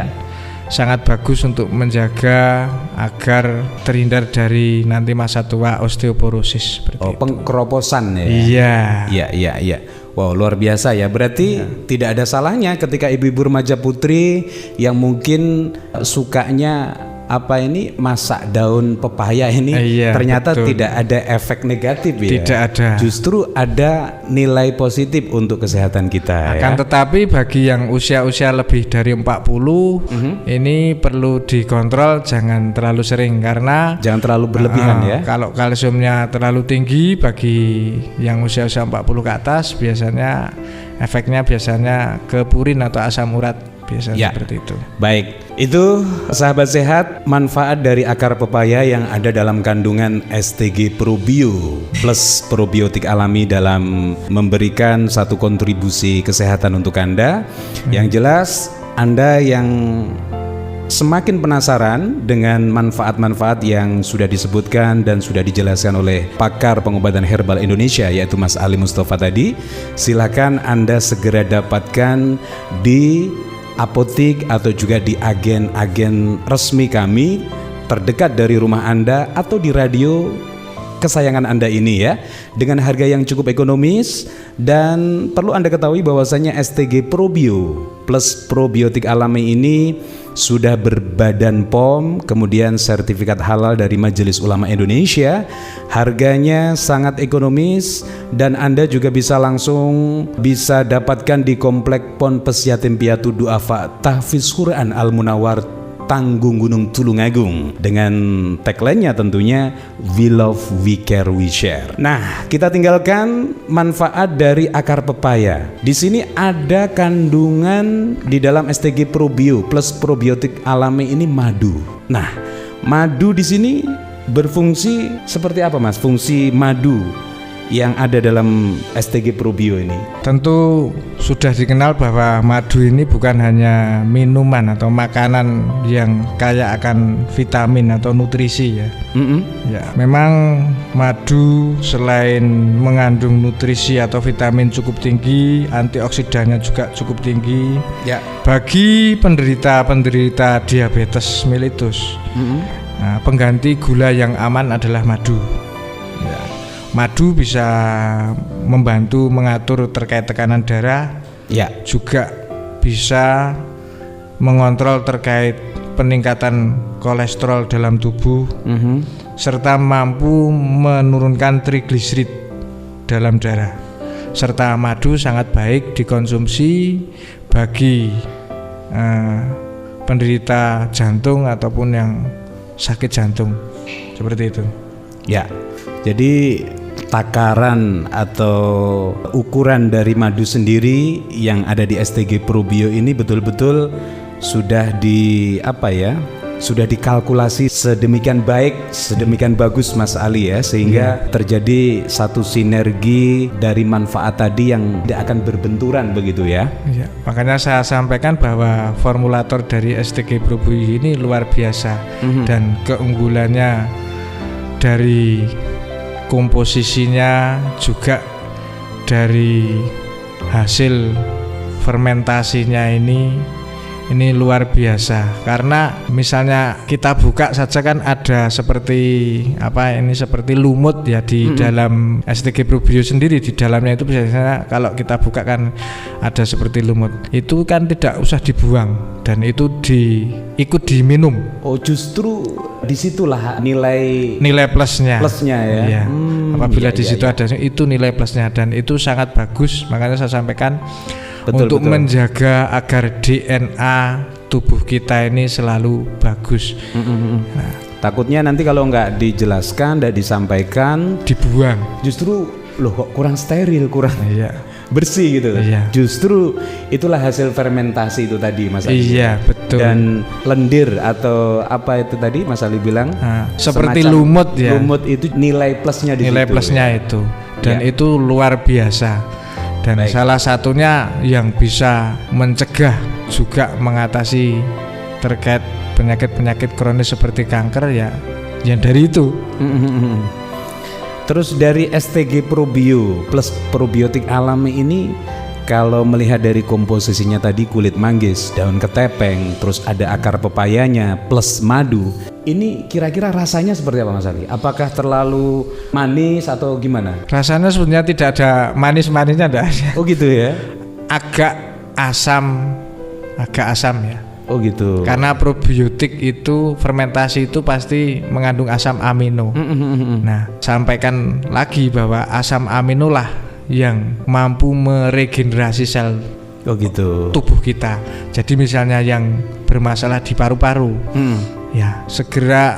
sangat bagus untuk menjaga agar terhindar dari nanti masa tua osteoporosis seperti itu. Pengkeroposan ya. Iya. Wow, luar biasa ya. Berarti tidak ada salahnya ketika ibu-ibu remaja putri yang mungkin sukanya masak daun pepaya ini, ternyata betul. tidak ada efek negatif ya. Tidak ada. Justru ada nilai positif untuk kesehatan kita. Akan tetapi bagi yang usia-usia lebih dari 40 ini perlu dikontrol, jangan terlalu sering karena jangan terlalu berlebihan ya. Kalau kalsiumnya terlalu tinggi bagi yang usia-usia 40 ke atas biasanya efeknya ke purin atau asam urat. Biasanya seperti itu. Baik, itu sahabat sehat, manfaat dari akar pepaya yang ada dalam kandungan STG Probio plus probiotik alami dalam memberikan satu kontribusi kesehatan untuk Anda. Yang jelas, Anda yang semakin penasaran dengan manfaat-manfaat yang sudah disebutkan dan sudah dijelaskan oleh pakar pengobatan herbal Indonesia yaitu Mas Ali Mustafa tadi, silakan Anda segera dapatkan di apotik atau juga di agen-agen resmi kami terdekat dari rumah Anda atau di radio kesayangan Anda ini ya, dengan harga yang cukup ekonomis. Dan perlu Anda ketahui bahwasanya STG Probio plus probiotik alami ini sudah berbadan POM, kemudian sertifikat halal dari Majelis Ulama Indonesia. Harganya sangat ekonomis dan Anda juga bisa langsung dapatkan di Komplek Pon Pesyatim Piatu Duafa Tahfiz Quran Al Munawar Tanggung Gunung Tulungagung, dengan tagline-nya tentunya We Love, We Care, We Share. Nah, kita tinggalkan manfaat dari akar pepaya. Di sini ada kandungan di dalam STG Probio plus probiotik alami ini madu. Nah, madu di sini berfungsi seperti apa, Mas? Fungsi madu yang ada dalam STG Probio ini? Tentu sudah dikenal bahwa madu ini bukan hanya minuman atau makanan yang kaya akan vitamin atau nutrisi ya. Ya, memang madu selain mengandung nutrisi atau vitamin cukup tinggi, antioksidannya juga cukup tinggi. Ya. Bagi penderita diabetes mellitus, nah, pengganti gula yang aman adalah madu. Ya. Madu bisa membantu mengatur terkait tekanan darah, juga bisa mengontrol terkait peningkatan kolesterol dalam tubuh, serta mampu menurunkan trigliserid dalam darah. Serta madu sangat baik dikonsumsi bagi penderita jantung ataupun yang sakit jantung, seperti itu. Ya, jadi takaran atau ukuran dari madu sendiri yang ada di STG Probio ini betul-betul sudah sudah dikalkulasi sedemikian baik, sedemikian bagus Mas Ali ya, sehingga terjadi satu sinergi dari manfaat tadi yang tidak akan berbenturan begitu ya. Ya, makanya saya sampaikan bahwa formulator dari STG Probio ini luar biasa dan keunggulannya dari komposisinya juga dari hasil fermentasinya ini luar biasa, karena misalnya kita buka saja kan ada seperti seperti lumut ya di dalam STG Probio sendiri. Di dalamnya itu biasanya kalau kita buka kan ada seperti lumut, itu kan tidak usah dibuang dan itu ikut diminum. Oh, justru disitulah nilai plusnya ya. Iya. Apabila Iya, di situ iya. ada itu nilai plusnya, dan itu sangat bagus. Makanya saya sampaikan Betul, untuk menjaga agar DNA tubuh kita ini selalu bagus. Nah, Takutnya nanti kalau nggak dijelaskan, nggak disampaikan, dibuang. justru loh kok kurang steril, kurang Iya. bersih gitu. Iya. Justru itulah hasil fermentasi itu tadi Mas Ali. Iya, betul. Dan lendir atau apa itu tadi Mas Ali bilang? Nah, seperti semacam lumut ya. Lumut itu nilai plusnya di Nilai situ. plusnya ya. itu, dan Ya. itu luar biasa. Dan Baik. salah satunya yang bisa mencegah juga mengatasi terkait penyakit-penyakit kronis seperti kanker ya yang dari itu. Terus dari STG Probio plus probiotik alami ini, kalau melihat dari komposisinya tadi kulit manggis, daun ketepeng, terus ada akar pepayanya plus madu, ini kira-kira rasanya seperti apa Mas Ali? Apakah terlalu manis atau gimana? Rasanya sebenarnya tidak ada manis-manisnya, enggak ada. Oh gitu ya? agak asam ya. Oh gitu. Karena probiotik itu fermentasi itu pasti mengandung asam amino. Nah, sampaikan lagi bahwa asam amino lah yang mampu meregenerasi sel Oh gitu. tubuh kita. Jadi misalnya yang bermasalah di paru-paru, ya segera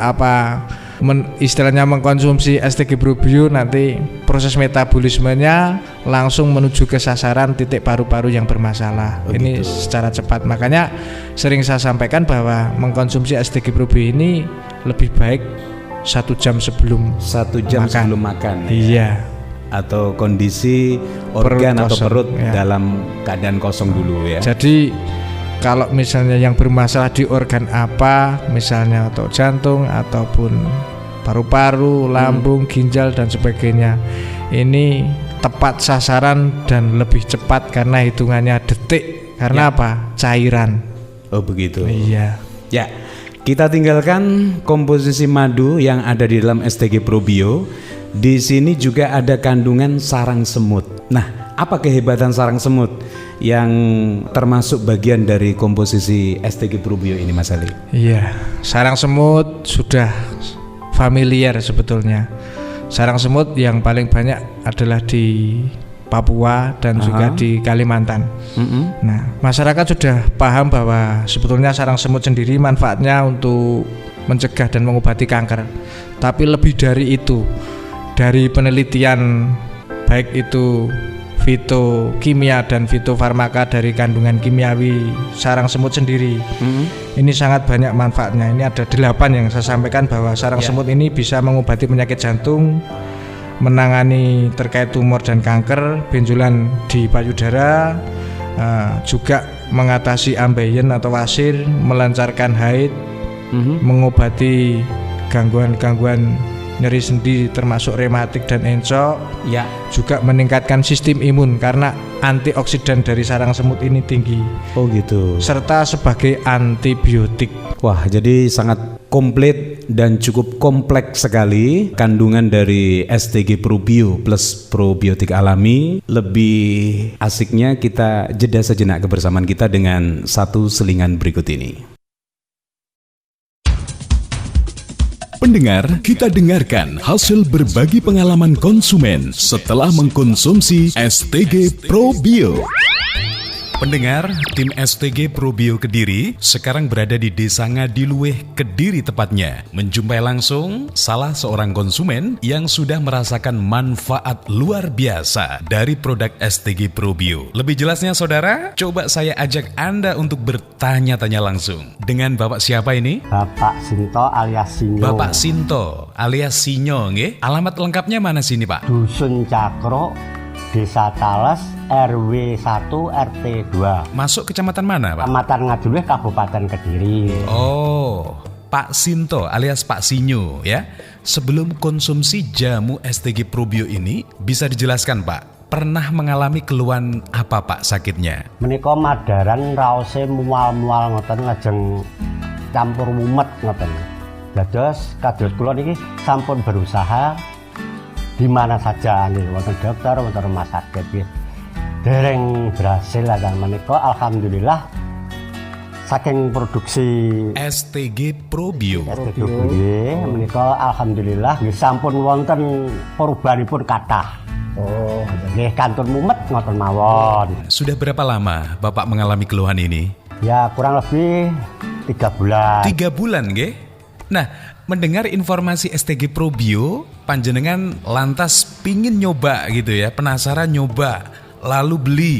istilahnya mengkonsumsi STG Probio, nanti proses metabolismenya langsung menuju ke sasaran titik paru-paru yang bermasalah. Oh, ini gitu. secara cepat. Makanya sering saya sampaikan bahwa mengkonsumsi STG Probio ini lebih baik 1 jam sebelum 1 jam makan. sebelum makan. Iya. Atau kondisi organ Perut atau kosong, perut ya. dalam keadaan kosong dulu ya. Jadi kalau misalnya yang bermasalah di organ apa, misalnya atau jantung ataupun paru-paru, lambung, ginjal dan sebagainya, ini tepat sasaran dan lebih cepat karena hitungannya detik. Karena apa? Cairan. Oh begitu. Iya. Ya, kita tinggalkan komposisi madu yang ada di dalam STG Probio. Di sini juga ada kandungan sarang semut. Nah, apa kehebatan sarang semut yang termasuk bagian dari komposisi STG Probio ini, Mas Ali? Iya, sarang semut sudah familiar sebetulnya. Sarang semut yang paling banyak adalah di Papua dan juga di Kalimantan. Nah, masyarakat sudah paham bahwa sebetulnya sarang semut sendiri manfaatnya untuk mencegah dan mengobati kanker. Tapi lebih dari itu, dari penelitian baik itu fitokimia dan fitofarmaka dari kandungan kimiawi sarang semut sendiri, ini sangat banyak manfaatnya. Ini ada 8 yang saya sampaikan bahwa sarang semut ini bisa mengobati penyakit jantung, menangani terkait tumor dan kanker, benjolan di payudara, juga mengatasi ambeien atau wasir, melancarkan haid, mengobati gangguan-gangguan nyeri sendi termasuk rematik dan encok, Ya. juga meningkatkan sistem imun karena antioksidan dari sarang semut ini tinggi, Oh gitu. serta sebagai antibiotik. Wah, jadi sangat komplit dan cukup kompleks sekali kandungan dari STG Probio plus probiotik alami. Lebih asiknya kita jeda sejenak kebersamaan kita dengan satu selingan berikut ini. Pendengar, kita dengarkan hasil berbagi pengalaman konsumen setelah mengkonsumsi STG Probio. Pendengar, tim STG Probio Kediri sekarang berada di Desa Ngadiluweh, Kediri tepatnya, menjumpai langsung salah seorang konsumen yang sudah merasakan manfaat luar biasa dari produk STG Probio. Lebih jelasnya saudara, coba saya ajak Anda untuk bertanya-tanya langsung. Dengan Bapak siapa ini? Bapak Sinto alias Sinyo. Bapak Sinto alias Sinyo, nggih. Alamat lengkapnya mana sini, Pak? Dusun Cakro, Desa Tales, RW 1 RT 2. Masuk kecamatan mana, Pak? Kecamatan Ngadiluweh, Kabupaten Kediri. Oh, Pak Sinto alias Pak Sinyo ya. Sebelum konsumsi jamu STG Probio ini, bisa dijelaskan Pak, pernah mengalami keluhan apa Pak sakitnya? Menika madaran raose mual-mual ngoten lajeng campur mumet ngoten. Dados kados kula niki sampun berusaha di mana saja nggih wonten dokter, wonten rumah sakit nggih. Dereng berhasil lan menika alhamdulillah saking produksi STG Probio. nggih menika alhamdulillah nggih sampun wonten perubahanipun kathah. Oh, nggih kantun mumet ngoten mawon. Sudah berapa lama Bapak mengalami keluhan ini? Ya kurang lebih 3 bulan. 3 bulan nggih. Nah, mendengar informasi STG Probio, panjenengan lantas pingin nyoba gitu ya, penasaran nyoba, lalu beli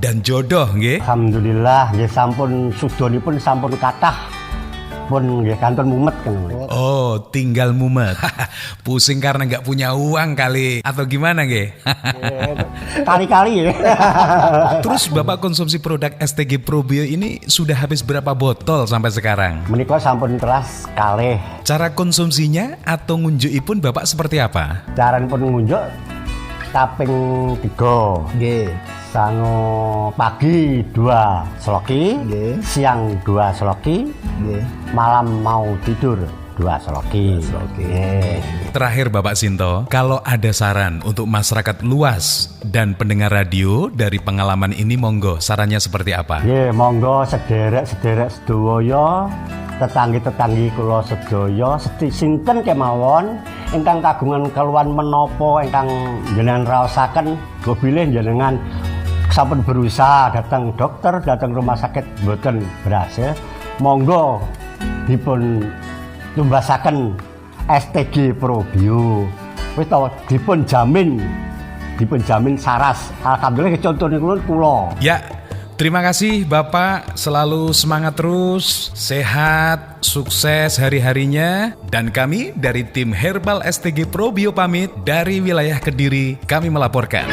dan jodoh nggih. Alhamdulillah nggih sampun sudonipun sampun kathah. Pun nggih kantun mumet kan. Oh, tinggal mumet. Pusing karena nggak punya uang kali atau gimana nggih? Kali-kali ya. Terus Bapak konsumsi produk STG Probio ini sudah habis berapa botol sampai sekarang? Menika sampun telas kalih. Cara konsumsinya atau ngunjukipun Bapak seperti apa? Caranipun ngunjuk kaping 3. Nggih. Sango pagi 2 seloki, siang 2 seloki, malam mau tidur 2 seloki. Terakhir Bapak Sinto, kalau ada saran untuk masyarakat luas dan pendengar radio dari pengalaman ini, monggo sarannya seperti apa? Nggih, monggo sederek-sederek sedaya, tetanggi-tetanggi kula sedaya, sinten kemawon ingkang kagungan keluhan menapa ingkang jenengan raosaken, go bilih jenengan sampun berusaha datang dokter, datang rumah sakit boten berhasil, monggo dipun tumbasaken STG Probio. Wis to dipun jamin saras. Alhamdulillah contone kula. Ya, terima kasih Bapak, selalu semangat terus, sehat, sukses hari-harinya. Dan kami dari tim Herbal STG Probio pamit dari wilayah Kediri, kami melaporkan.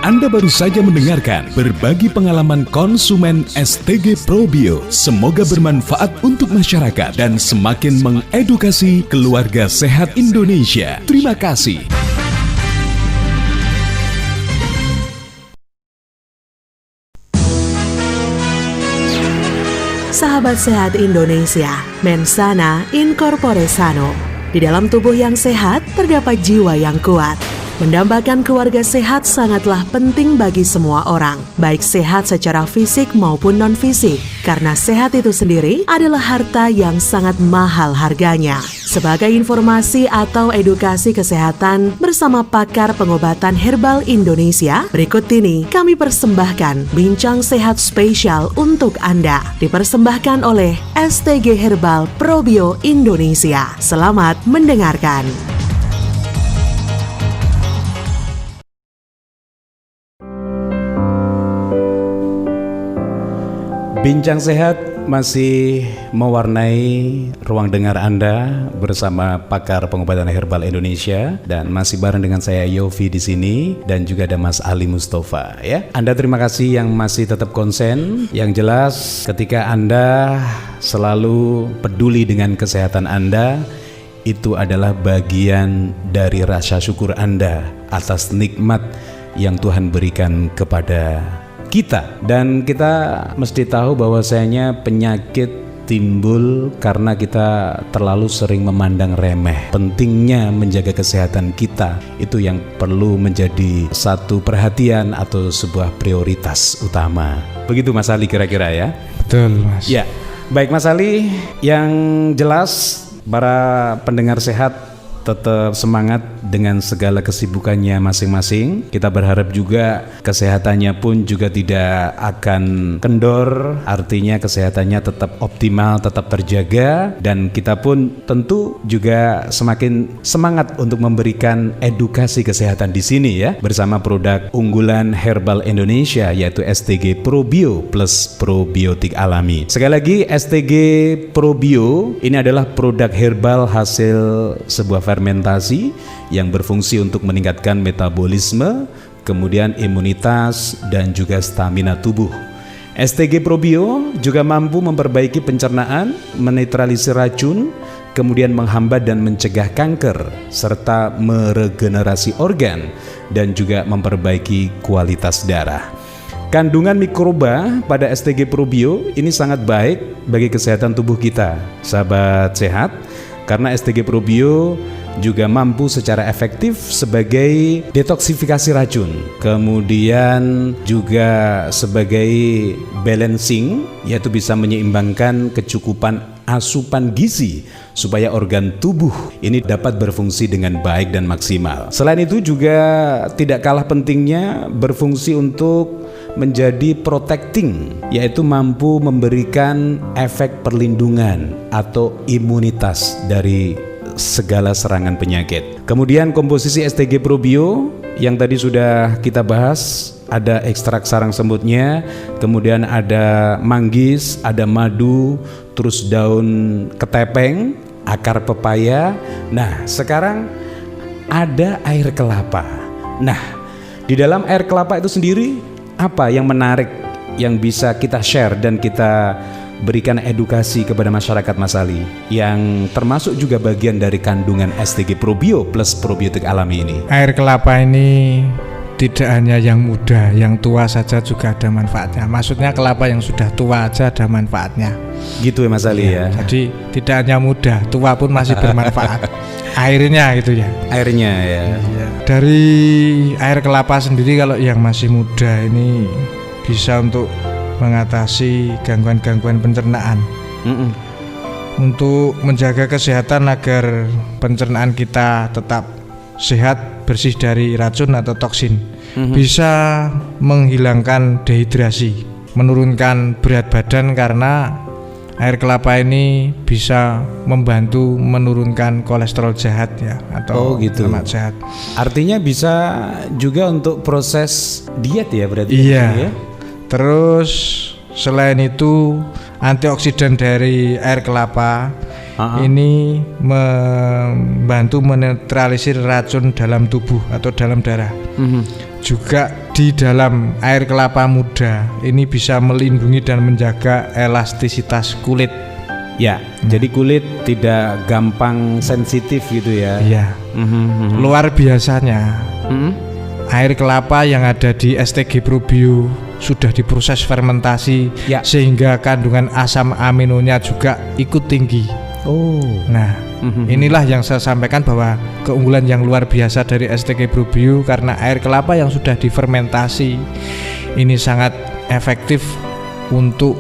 Anda baru saja mendengarkan berbagi pengalaman konsumen STG Probio. Semoga bermanfaat untuk masyarakat dan semakin mengedukasi keluarga sehat Indonesia. Terima kasih. Sahabat sehat Indonesia, Mensana in corpore sano. Di dalam tubuh yang sehat terdapat jiwa yang kuat. Mendambakan keluarga sehat sangatlah penting bagi semua orang, baik sehat secara fisik maupun non-fisik, karena sehat itu sendiri adalah harta yang sangat mahal harganya. Sebagai informasi atau edukasi kesehatan bersama pakar pengobatan herbal Indonesia, berikut ini kami persembahkan bincang sehat spesial untuk Anda, dipersembahkan oleh STG Herbal Probio Indonesia. Selamat mendengarkan. Bincang Sehat masih mewarnai ruang dengar Anda bersama pakar pengobatan herbal Indonesia, dan masih bareng dengan saya Yofi di sini dan juga ada Mas Ali Mustafa ya. Anda terima kasih yang masih tetap konsen. Yang jelas ketika Anda selalu peduli dengan kesehatan Anda, itu adalah bagian dari rasa syukur Anda atas nikmat yang Tuhan berikan kepada kita. Dan kita mesti tahu bahwasanya penyakit timbul karena kita terlalu sering memandang remeh. Pentingnya menjaga kesehatan kita itu yang perlu menjadi satu perhatian atau sebuah prioritas utama. Begitu Mas Ali kira-kira ya? Betul Mas. Ya, baik Mas Ali, yang jelas para pendengar sehat tetap semangat dengan segala kesibukannya masing-masing. Kita berharap juga kesehatannya pun juga tidak akan kendor, artinya kesehatannya tetap optimal, tetap terjaga, dan kita pun tentu juga semakin semangat untuk memberikan edukasi kesehatan di sini ya, bersama produk unggulan herbal Indonesia yaitu STG Probio plus probiotik alami. Sekali lagi, STG Probio ini adalah produk herbal hasil sebuah fermentasi yang berfungsi untuk meningkatkan metabolisme, kemudian imunitas dan juga stamina tubuh. STG Probio juga mampu memperbaiki pencernaan, menetralisir racun, kemudian menghambat dan mencegah kanker, serta meregenerasi organ, dan juga memperbaiki kualitas darah. Kandungan mikroba pada STG Probio ini sangat baik bagi kesehatan tubuh kita, sahabat sehat, karena STG Probio juga mampu secara efektif sebagai detoksifikasi racun, kemudian juga sebagai balancing, yaitu bisa menyeimbangkan kecukupan asupan gizi supaya organ tubuh ini dapat berfungsi dengan baik dan maksimal. Selain itu juga tidak kalah pentingnya berfungsi untuk menjadi protecting, yaitu mampu memberikan efek perlindungan atau imunitas dari segala serangan penyakit. Kemudian komposisi STG Probio yang tadi sudah kita bahas, ada ekstrak sarang semutnya, kemudian ada manggis, ada madu, terus daun ketepeng, akar pepaya. Nah, sekarang ada air kelapa. Nah, di dalam air kelapa itu sendiri apa yang menarik yang bisa kita share dan kita berikan edukasi kepada masyarakat, Mas Ali, yang termasuk juga bagian dari kandungan STG Probio plus probiotik alami ini? Air kelapa ini tidak hanya yang muda, yang tua saja juga ada manfaatnya. Maksudnya kelapa yang sudah tua aja ada manfaatnya. Gitu ya Mas Ali ya. Jadi tidak hanya muda, tua pun masih bermanfaat. Airnya gitu ya. Airnya ya. Dari air kelapa sendiri kalau yang masih muda ini bisa untuk mengatasi gangguan-gangguan pencernaan. Untuk menjaga kesehatan agar pencernaan kita tetap sehat, bersih dari racun atau toksin, bisa menghilangkan dehidrasi, menurunkan berat badan, karena air kelapa ini bisa membantu menurunkan kolesterol jahat ya, atau lemak jahat. Artinya bisa juga untuk proses diet ya berarti. Iya ya? Terus selain itu antioksidan dari air kelapa ini membantu menetralisir racun dalam tubuh atau dalam darah. Juga di dalam air kelapa muda ini bisa melindungi dan menjaga elastisitas kulit. Ya, jadi kulit tidak gampang sensitif gitu ya. Iya. Luar biasanya air kelapa yang ada di STG Probio sudah diproses fermentasi sehingga kandungan asam aminonya juga ikut tinggi. Nah, inilah yang saya sampaikan bahwa keunggulan yang luar biasa dari STG Probio, karena air kelapa yang sudah difermentasi ini sangat efektif untuk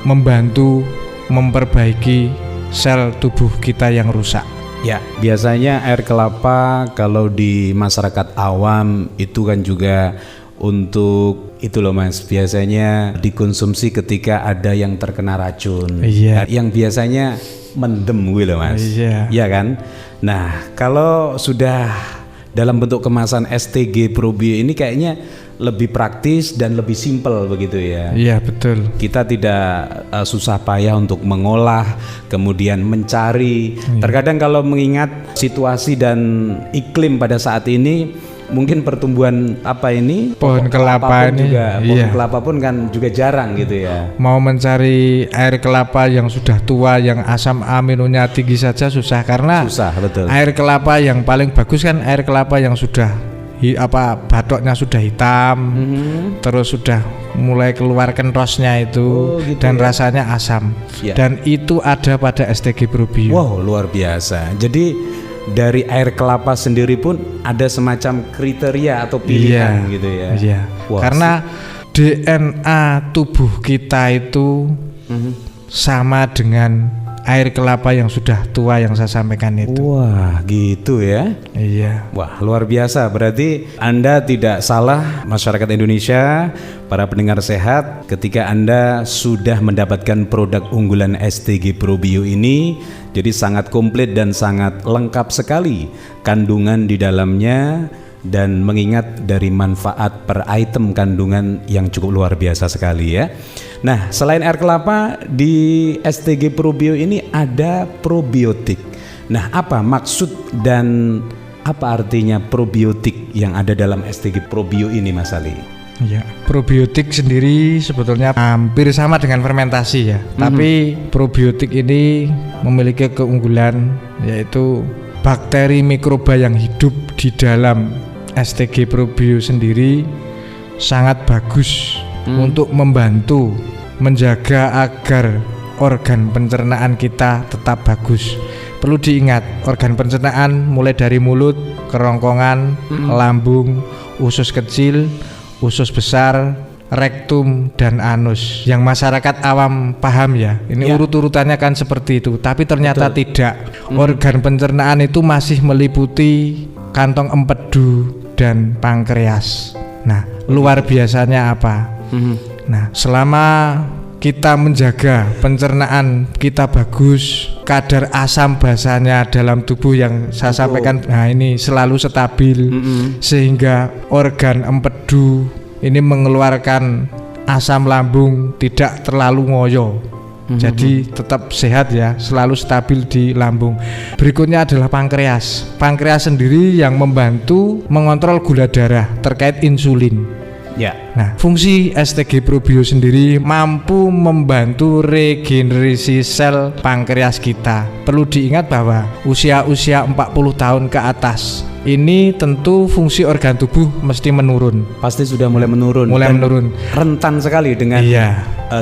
membantu memperbaiki sel tubuh kita yang rusak. Ya, biasanya air kelapa kalau di masyarakat awam itu kan juga untuk itu loh Mas, biasanya dikonsumsi ketika ada yang terkena racun. Yang biasanya mendem gue loh Mas. Iya kan? Nah, kalau sudah dalam bentuk kemasan STG Probio ini kayaknya lebih praktis dan lebih simpel begitu ya. Iya, betul. Kita tidak susah payah untuk mengolah, kemudian mencari. Terkadang kalau mengingat situasi dan iklim pada saat ini, mungkin pertumbuhan pohon kelapa ini juga, pohon kelapa pun kan juga jarang gitu ya. Mau mencari air kelapa yang sudah tua yang asam aminonya tinggi saja susah, karena betul. Air kelapa yang paling bagus kan air kelapa yang sudah batoknya sudah hitam, terus sudah mulai keluar kentosnya itu, dan rasanya asam. Dan itu ada pada STG Probio. Wow, luar biasa. Jadi dari air kelapa sendiri pun ada semacam kriteria atau pilihan gitu ya. Iya. Karena DNA tubuh kita itu sama dengan air kelapa yang sudah tua yang saya sampaikan itu. Wah, gitu ya. Iya. Wah, luar biasa. Berarti Anda tidak salah, masyarakat Indonesia, para pendengar sehat, ketika Anda sudah mendapatkan produk unggulan STG Probio ini. Jadi sangat komplit dan sangat lengkap sekali kandungan di dalamnya, dan mengingat dari manfaat per item kandungan yang cukup luar biasa sekali ya. Nah, selain air kelapa, di STG Probio ini ada probiotik. Nah, apa maksud dan apa artinya probiotik yang ada dalam STG Probio ini Mas Ali? Ya, probiotik sendiri sebetulnya hampir sama dengan fermentasi ya. Tapi probiotik ini memiliki keunggulan yaitu bakteri mikroba yang hidup di dalam STG Probio sendiri sangat bagus untuk membantu menjaga agar organ pencernaan kita tetap bagus. Perlu diingat, organ pencernaan mulai dari mulut, kerongkongan, lambung, usus kecil, usus besar, rektum, dan anus. Yang masyarakat awam paham ya. Ini urut-urutannya kan seperti itu. Tapi ternyata tidak. Organ pencernaan itu masih meliputi kantong empedu dan pankreas. Nah, luar biasanya apa? Nah, selama kita menjaga pencernaan kita bagus, kadar asam basanya dalam tubuh yang saya sampaikan, nah ini selalu stabil, sehingga organ empedu ini mengeluarkan asam lambung tidak terlalu ngoyo. Jadi tetap sehat ya, selalu stabil di lambung. Berikutnya adalah pankreas. Pankreas sendiri yang membantu mengontrol gula darah terkait insulin. Ya. Nah, fungsi STG Probio sendiri mampu membantu regenerasi sel pankreas kita. Perlu diingat bahwa usia-usia 40 tahun ke atas ini tentu fungsi organ tubuh mesti menurun. Pasti sudah mulai menurun. Rentan sekali dengan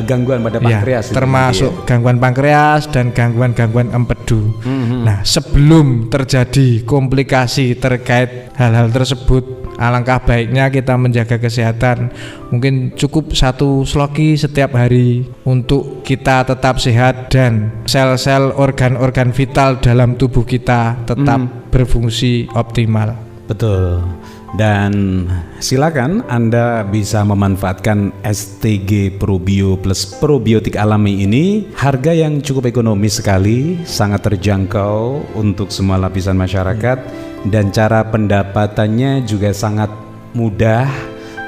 gangguan pada pankreas. Termasuk gangguan pankreas dan gangguan-gangguan empedu. Nah, sebelum terjadi komplikasi terkait hal-hal tersebut, alangkah baiknya kita menjaga kesehatan. Mungkin cukup 1 sloki setiap hari untuk kita tetap sehat dan sel-sel organ-organ vital dalam tubuh kita tetap berfungsi optimal. Betul. Dan silakan Anda bisa memanfaatkan STG Probio plus probiotik alami ini. Harga yang cukup ekonomis sekali, sangat terjangkau untuk semua lapisan masyarakat, dan cara pendapatannya juga sangat mudah.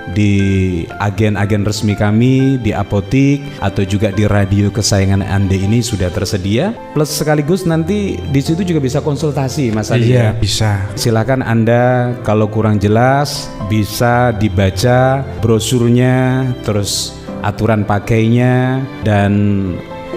Di agen-agen resmi kami, di apotik, atau juga di radio kesayangan Anda ini sudah tersedia. Plus sekaligus nanti di situ juga bisa konsultasi, Mas Ali. Iya, bisa. Silakan Anda kalau kurang jelas bisa dibaca brosurnya, terus aturan pakainya, dan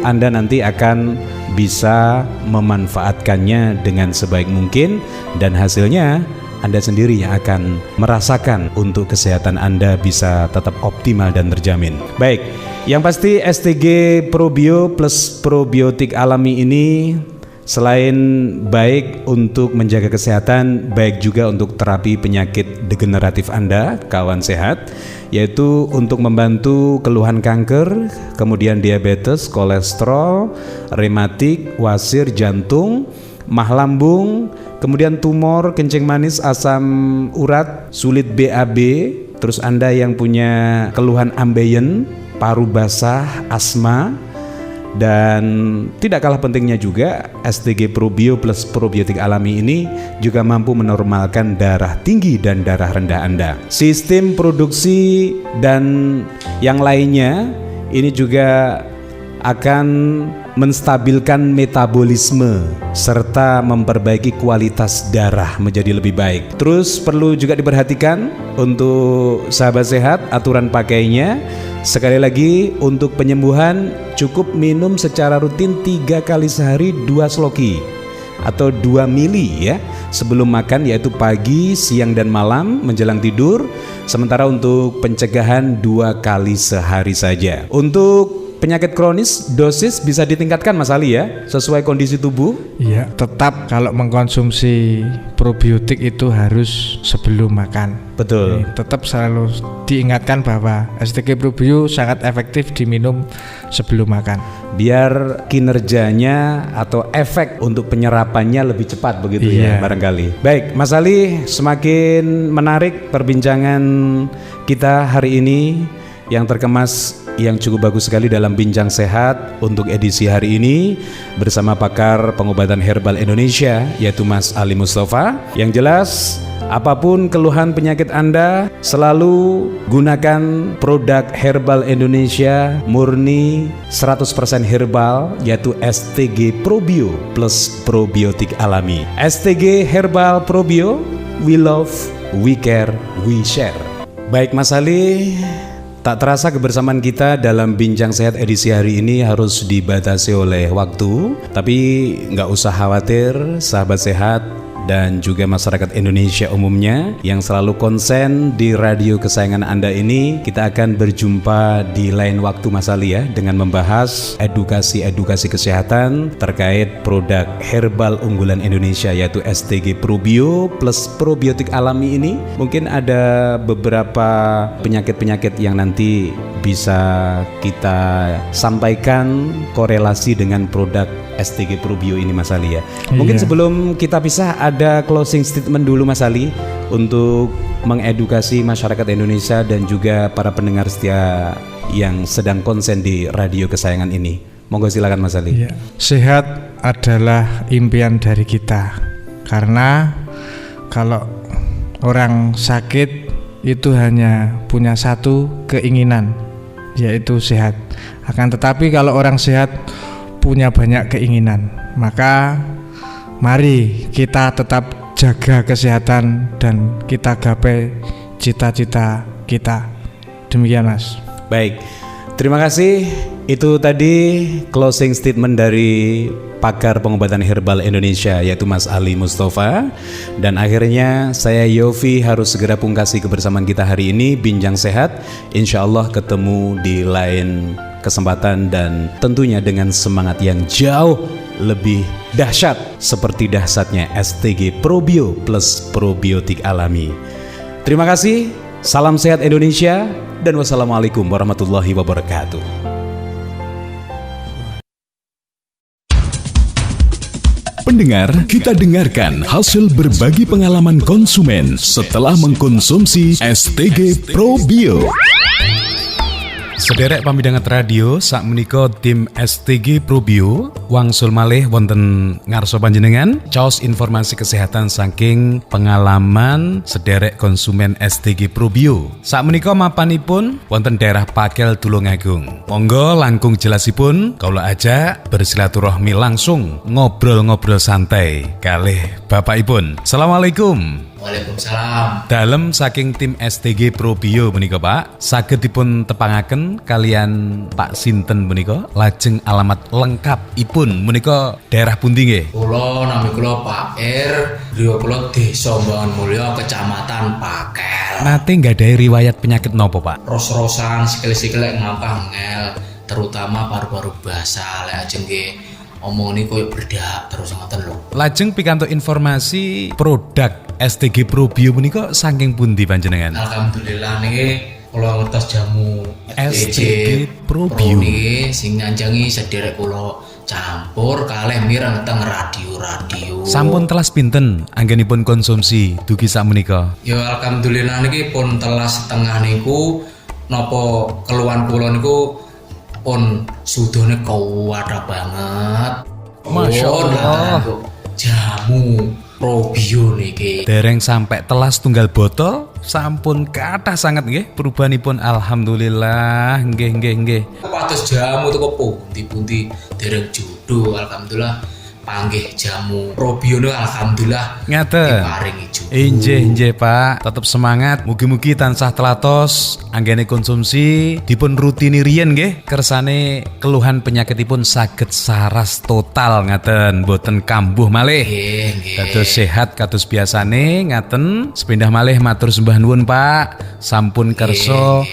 Anda nanti akan bisa memanfaatkannya dengan sebaik mungkin, dan hasilnya Anda sendiri yang akan merasakan untuk kesehatan Anda bisa tetap optimal dan terjamin. Baik, yang pasti STG Probio plus probiotik alami ini selain baik untuk menjaga kesehatan, baik juga untuk terapi penyakit degeneratif Anda, kawan sehat, yaitu untuk membantu keluhan kanker, kemudian diabetes, kolesterol, rematik, wasir, jantung, mah lambung, kemudian tumor, kencing manis, asam urat, sulit BAB, terus Anda yang punya keluhan ambeien, paru basah, asma, dan tidak kalah pentingnya juga STG Probio plus probiotik alami ini juga mampu menormalkan darah tinggi dan darah rendah Anda. Sistem produksi dan yang lainnya ini juga akan menstabilkan metabolisme serta memperbaiki kualitas darah menjadi lebih baik. Terus perlu juga diperhatikan untuk sahabat sehat aturan pakainya. Sekali lagi untuk penyembuhan cukup minum secara rutin 3 kali sehari 2 sloki atau 2 mili ya sebelum makan, yaitu pagi, siang, dan malam menjelang tidur. Sementara untuk pencegahan 2 kali sehari saja. Untuk penyakit kronis, dosis bisa ditingkatkan Mas Ali ya, sesuai kondisi tubuh. Iya, tetap kalau mengkonsumsi probiotik itu harus sebelum makan. Betul. Tetap selalu diingatkan bahwa STG Probio sangat efektif diminum sebelum makan. Biar kinerjanya atau efek untuk penyerapannya lebih cepat begitu ya barangkali. Baik, Mas Ali, semakin menarik perbincangan kita hari ini yang terkemas yang cukup bagus sekali dalam Bincang Sehat untuk edisi hari ini bersama pakar pengobatan herbal Indonesia yaitu Mas Ali Mustafa. Yang jelas, apapun keluhan penyakit Anda, selalu gunakan produk herbal Indonesia murni 100% herbal yaitu STG Probio plus probiotik alami. STG Herbal Probio, we love, we care, we share. Baik Mas Ali, tak terasa kebersamaan kita dalam Bincang Sehat edisi hari ini harus dibatasi oleh waktu. Tapi nggak usah khawatir, sahabat sehat dan juga masyarakat Indonesia umumnya yang selalu konsen di radio kesayangan Anda ini. Kita akan berjumpa di lain waktu Mas Ali ya, dengan membahas edukasi kesehatan terkait produk herbal unggulan Indonesia yaitu STG Probio plus probiotik alami ini. Mungkin ada beberapa penyakit-penyakit yang nanti bisa kita sampaikan korelasi dengan produk STG Probio ini Mas Ali ya. Mungkin sebelum kita pisah ada closing statement dulu Mas Ali untuk mengedukasi masyarakat Indonesia dan juga para pendengar setia yang sedang konsen di radio kesayangan ini. Monggo silakan Mas Ali. Ya. Sehat adalah impian dari kita. Karena kalau orang sakit itu hanya punya satu keinginan, yaitu sehat. Akan tetapi kalau orang sehat punya banyak keinginan, maka mari kita tetap jaga kesehatan dan kita gapai cita-cita kita. Demikian Mas. Baik, terima kasih. Itu tadi closing statement dari pakar pengobatan herbal Indonesia yaitu Mas Ali Mustafa. Dan akhirnya saya Yofi harus segera pungkasi kebersamaan kita hari ini Bincang Sehat. Insya Allah ketemu di lain kesempatan dan tentunya dengan semangat yang jauh lebih dahsyat seperti dahsyatnya STG Probio plus probiotik alami. Terima kasih, salam sehat Indonesia dan wassalamualaikum warahmatullahi wabarakatuh. Pendengar, kita dengarkan hasil berbagi pengalaman konsumen setelah mengkonsumsi STG Probio. Sederek pamidanget radio sak menika tim STG Probio wangsul malih wonten ngarsa panjenengan caos informasi kesehatan saking pengalaman sederek konsumen STG Probio. Sak menika mapanipun wonten daerah Pakel Tulungagung. Monggo langkung jelasipun kaula ajak bersilaturahmi langsung ngobrol-ngobrol santai kalih bapakipun. Assalamualaikum. Waalaikumsalam. Dalem saking tim STG Probio menika Pak, saged dipun tepangaken kalian Pak sinten menika? Lajeng alamat lengkapipun menika daerah pundi nggih? Kula nami kula Pak R, griya kula Desa Bangunmulya, Kecamatan Pakel. Nate nggadahi riwayat penyakit nopo Pak? Ros-rosan, sikil-sikil ngampah ngel, terutama paru-paru basah lek ajeng nggih omong ini koyo berdak terus ngoten lho. Lajeng pikantuk informasi produk STG Probio menika saking pundi panjenengan? Alhamdulillah niki kula ngertos jamu STG Probio niki sing nyanjangi sederek kula campur kalih mireng teng radio-radio. Sampun telas pinten anggenipun konsumsi dugi sak menika? Ya alhamdulillah niki pun telas setengah niku napa keluhan kula niku pun sudone kuwata banget. Masya Allah. Jamu Probio niki dereng sampai telas tunggal botol sampun kathah sanget nggih perubahanipun alhamdulillah nggih. Pados jamu teko pundi-pundi dereng judo alhamdulillah panggih jamu Probio alhamdulillah ngaten diparingi judo. Injih Pak, tetep semangat. Mugi-mugi tansah telatos anggene konsumsi dipun rutini riyen nggih kersane keluhan penyakitipun saged saras total ngaten boten kambuh malih. Dados sehat kados biasane ngaten. Sepindah malih matur sembah nuwun Pak. Sampun kersa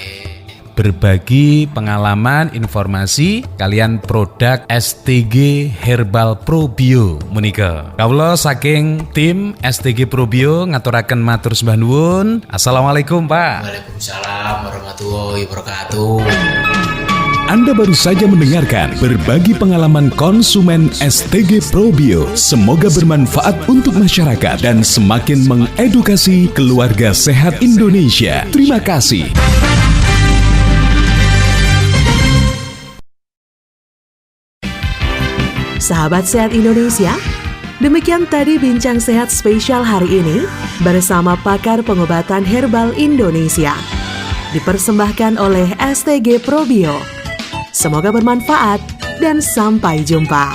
berbagi pengalaman informasi kalian produk STG Herbal Probio menika. Kawula saking tim STG Probio ngaturaken matur sembah nuwun. Assalamualaikum Pak. Waalaikumsalam warahmatullahi wabarakatuh. Anda baru saja mendengarkan berbagi pengalaman konsumen STG Probio. Semoga bermanfaat untuk masyarakat dan semakin mengedukasi keluarga sehat Indonesia. Terima kasih. Sahabat Sehat Indonesia, demikian tadi Bincang Sehat spesial hari ini bersama pakar pengobatan herbal Indonesia. Dipersembahkan oleh STG Probio. Semoga bermanfaat dan sampai jumpa.